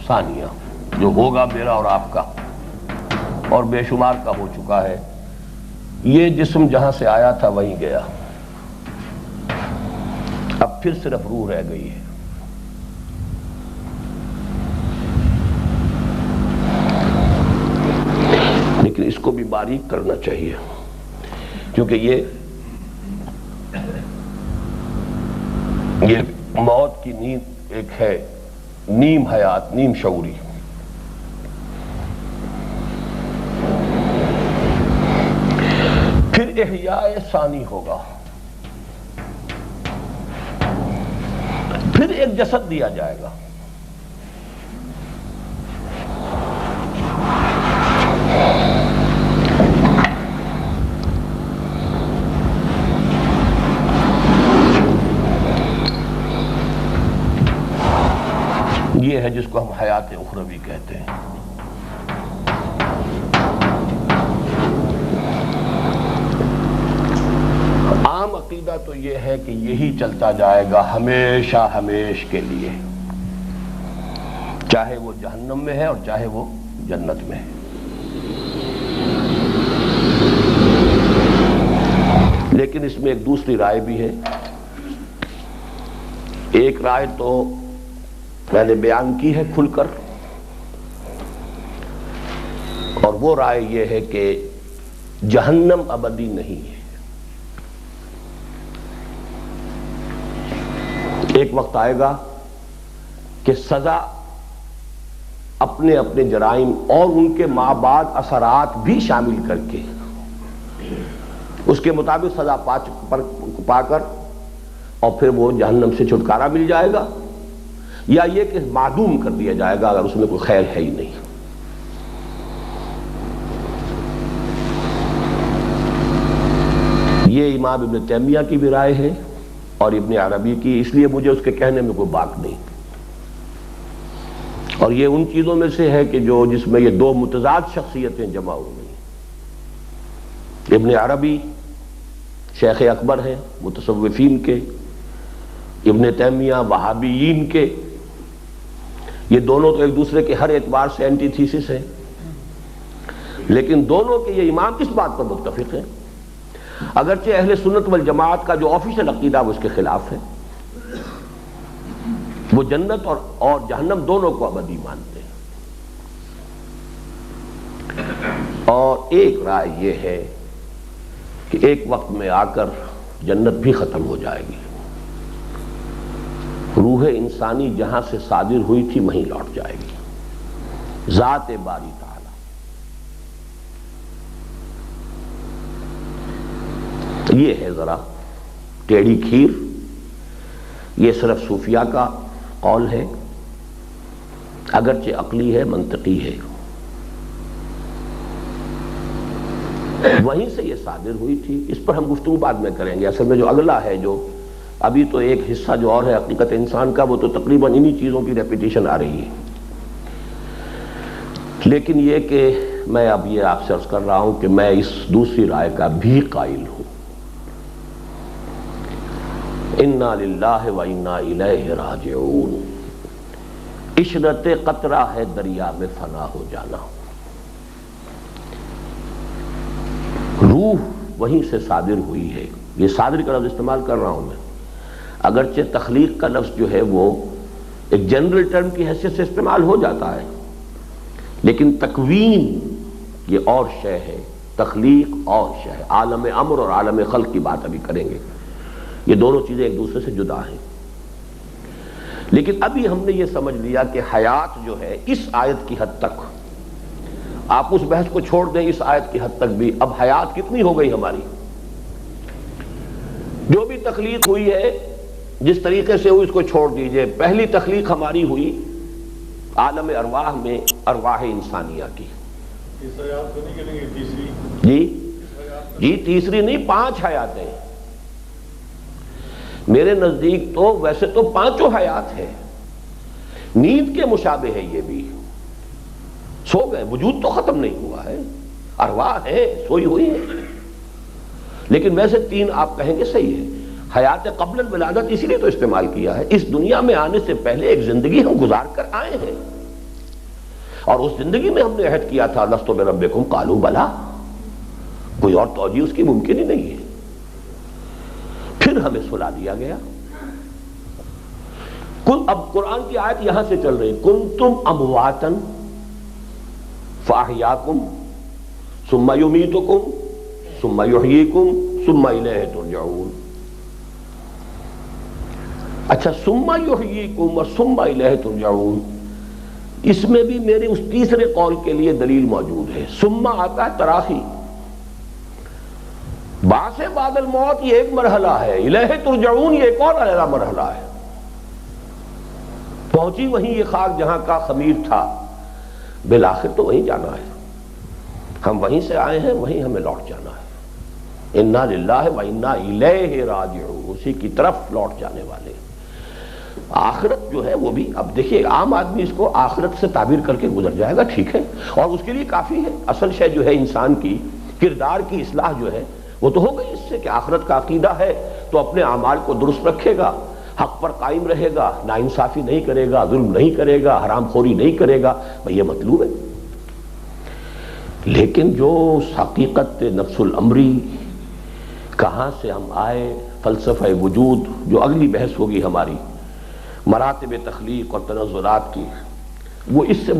ثانیہ، جو ہوگا میرا اور آپ کا اور بے شمار کا ہو چکا ہے، یہ جسم جہاں سے آیا تھا وہیں گیا، اب پھر صرف روح رہ گئی ہے۔ لیکن اس کو بھی باریک کرنا چاہیے، کیونکہ یہ موت کی نیند ایک ہے، نیم حیات، نیم شعوری۔ پھر احیاء ثانی ہوگا، پھر ایک جسد دیا جائے گا۔ یہ ہے جس کو ہم حیات اخروی کہتے ہیں۔ عام عقیدہ تو یہ ہے کہ یہی چلتا جائے گا ہمیشہ ہمیش کے لیے، چاہے وہ جہنم میں ہے اور چاہے وہ جنت میں ہے۔ لیکن اس میں ایک دوسری رائے بھی ہے۔ ایک رائے تو میں نے بیان کی ہے کھل کر، اور وہ رائے یہ ہے کہ جہنم ابدی نہیں ہے۔ ایک وقت آئے گا کہ سزا اپنے اپنے جرائم اور ان کے ماں بعد اثرات بھی شامل کر کے اس کے مطابق سزا پا کر اور پھر وہ جہنم سے چھٹکارا مل جائے گا، یا یہ کہ معدوم کر دیا جائے گا اگر اس میں کوئی خیر ہے ہی نہیں۔ یہ امام ابن تیمیہ کی بھی رائے ہے اور ابن عربی کی، اس لیے مجھے اس کے کہنے میں کوئی باک نہیں۔ اور یہ ان چیزوں میں سے ہے کہ جس میں یہ 2 متضاد شخصیتیں جمع ہو گئی۔ ابن عربی شیخ اکبر ہیں متصوفین کے، ابن تیمیہ وہابیین کے، یہ دونوں تو ایک دوسرے کے ہر اعتبار سے اینٹی تھیسس ہیں، لیکن دونوں کے یہ امام کس بات پر متفق ہیں؟ اگرچہ اہل سنت والجماعت کا جو آفیشل عقیدہ وہ اس کے خلاف ہے، وہ جنت اور جہنم دونوں کو ابدی مانتے ہیں۔ اور ایک رائے یہ ہے کہ ایک وقت میں آ کر جنت بھی ختم ہو جائے گی، روح انسانی جہاں سے صادر ہوئی تھی وہیں لوٹ جائے گی، ذات باری تعالی۔ یہ ہے ذرا ٹیڑھی کھیر، یہ صرف صوفیہ کا قول ہے، اگرچہ عقلی ہے، منطقی ہے، وہیں سے یہ صادر ہوئی تھی۔ اس پر ہم گفتگو بعد میں کریں گے۔ اصل میں جو اگلا ہے، جو ابھی تو ایک حصہ جو اور ہے حقیقت انسان کا، وہ تو تقریباً انہی چیزوں کی ریپیٹیشن آ رہی ہے۔ لیکن یہ کہ میں اب یہ آپ سے عرض کر رہا ہوں کہ میں اس دوسری رائے کا بھی قائل ہوں۔ انا للہ و انا الیہ راجعون، عشرت قطرہ ہے دریا میں فنا ہو جانا۔ روح وہیں سے صادر ہوئی ہے، یہ صادر کا لفظ استعمال کر رہا ہوں میں، اگرچہ تخلیق کا لفظ جو ہے وہ ایک جنرل ٹرم کی حیثیت سے استعمال ہو جاتا ہے، لیکن تکوین یہ اور شے ہے، تخلیق اور شے ہے۔ عالم امر اور عالم خلق کی بات ابھی کریں گے۔ یہ دونوں چیزیں ایک دوسرے سے جدا ہیں. لیکن ابھی ہم نے یہ سمجھ لیا کہ حیات جو ہے اس آیت کی حد تک، آپ اس بحث کو چھوڑ دیں، اس آیت کی حد تک بھی اب حیات کتنی ہو گئی ہماری. جو بھی تخلیق ہوئی ہے جس طریقے سے ہوئی اس کو چھوڑ دیجئے. پہلی تخلیق ہماری ہوئی عالم ارواح میں ارواح انسانیہ کی. جی تیسری نہیں، 5 حیاتیں. میرے نزدیک تو ویسے تو 5 حیات ہیں. نیند کے مشابہ ہے یہ بھی. سو گئے، وجود تو ختم نہیں ہوا ہے، ارواح ہے سوئی ہوئی ہے. لیکن ویسے 3 آپ کہیں گے صحیح ہے. حیات قبل الولادت اسی لیے تو استعمال کیا ہے. اس دنیا میں آنے سے پہلے ایک زندگی ہم گزار کر آئے ہیں، اور اس زندگی میں ہم نے عہد کیا تھا لست بربکم قالوا بلا. کوئی اور توجیہ اس کی ممکن ہی نہیں ہے. پھر ہمیں سلا دیا گیا. اب قرآن کی آیت یہاں سے چل رہی، کنتم امواتا فاحیاکم ثم یمیتکم ثم یحییکم ثم الیہ ترجعون. اچھا، ثم یحییکم اور ثم الیہ ترجعون، اس میں بھی میرے اس تیسرے قول کے لیے دلیل موجود ہے. ثم آتا ہے تراخی، بعث بعد الموت یہ ایک مرحلہ ہے، الیہ ترجعون یہ ایک اور علیحدہ مرحلہ ہے. پہنچی وہیں یہ خاک جہاں کا خمیر تھا، بالآخر تو وہیں جانا ہے. ہم وہیں سے آئے ہیں، وہیں ہمیں لوٹ جانا ہے. انا للہ و انا الیہ راجعون، اسی کی طرف لوٹ جانے والے. آخرت جو ہے وہ بھی، اب دیکھیے عام آدمی اس کو آخرت سے تعبیر کر کے گزر جائے گا، ٹھیک ہے، اور اس کے لیے کافی ہے. اصل شے جو ہے انسان کی کردار کی اصلاح جو ہے وہ تو ہو گئی اس سے کہ آخرت کا عقیدہ ہے تو اپنے اعمال کو درست رکھے گا، حق پر قائم رہے گا، ناانصافی نہیں کرے گا، ظلم نہیں کرے گا، حرام خوری نہیں کرے گا. بھئی یہ مطلوب ہے. لیکن جو حقیقت نفس الامری، کہاں سے ہم آئے، فلسفہ وجود، جو اگلی بحث ہوگی ہماری، مراتب تخلیق اور تنزلات کی، وہ اس سے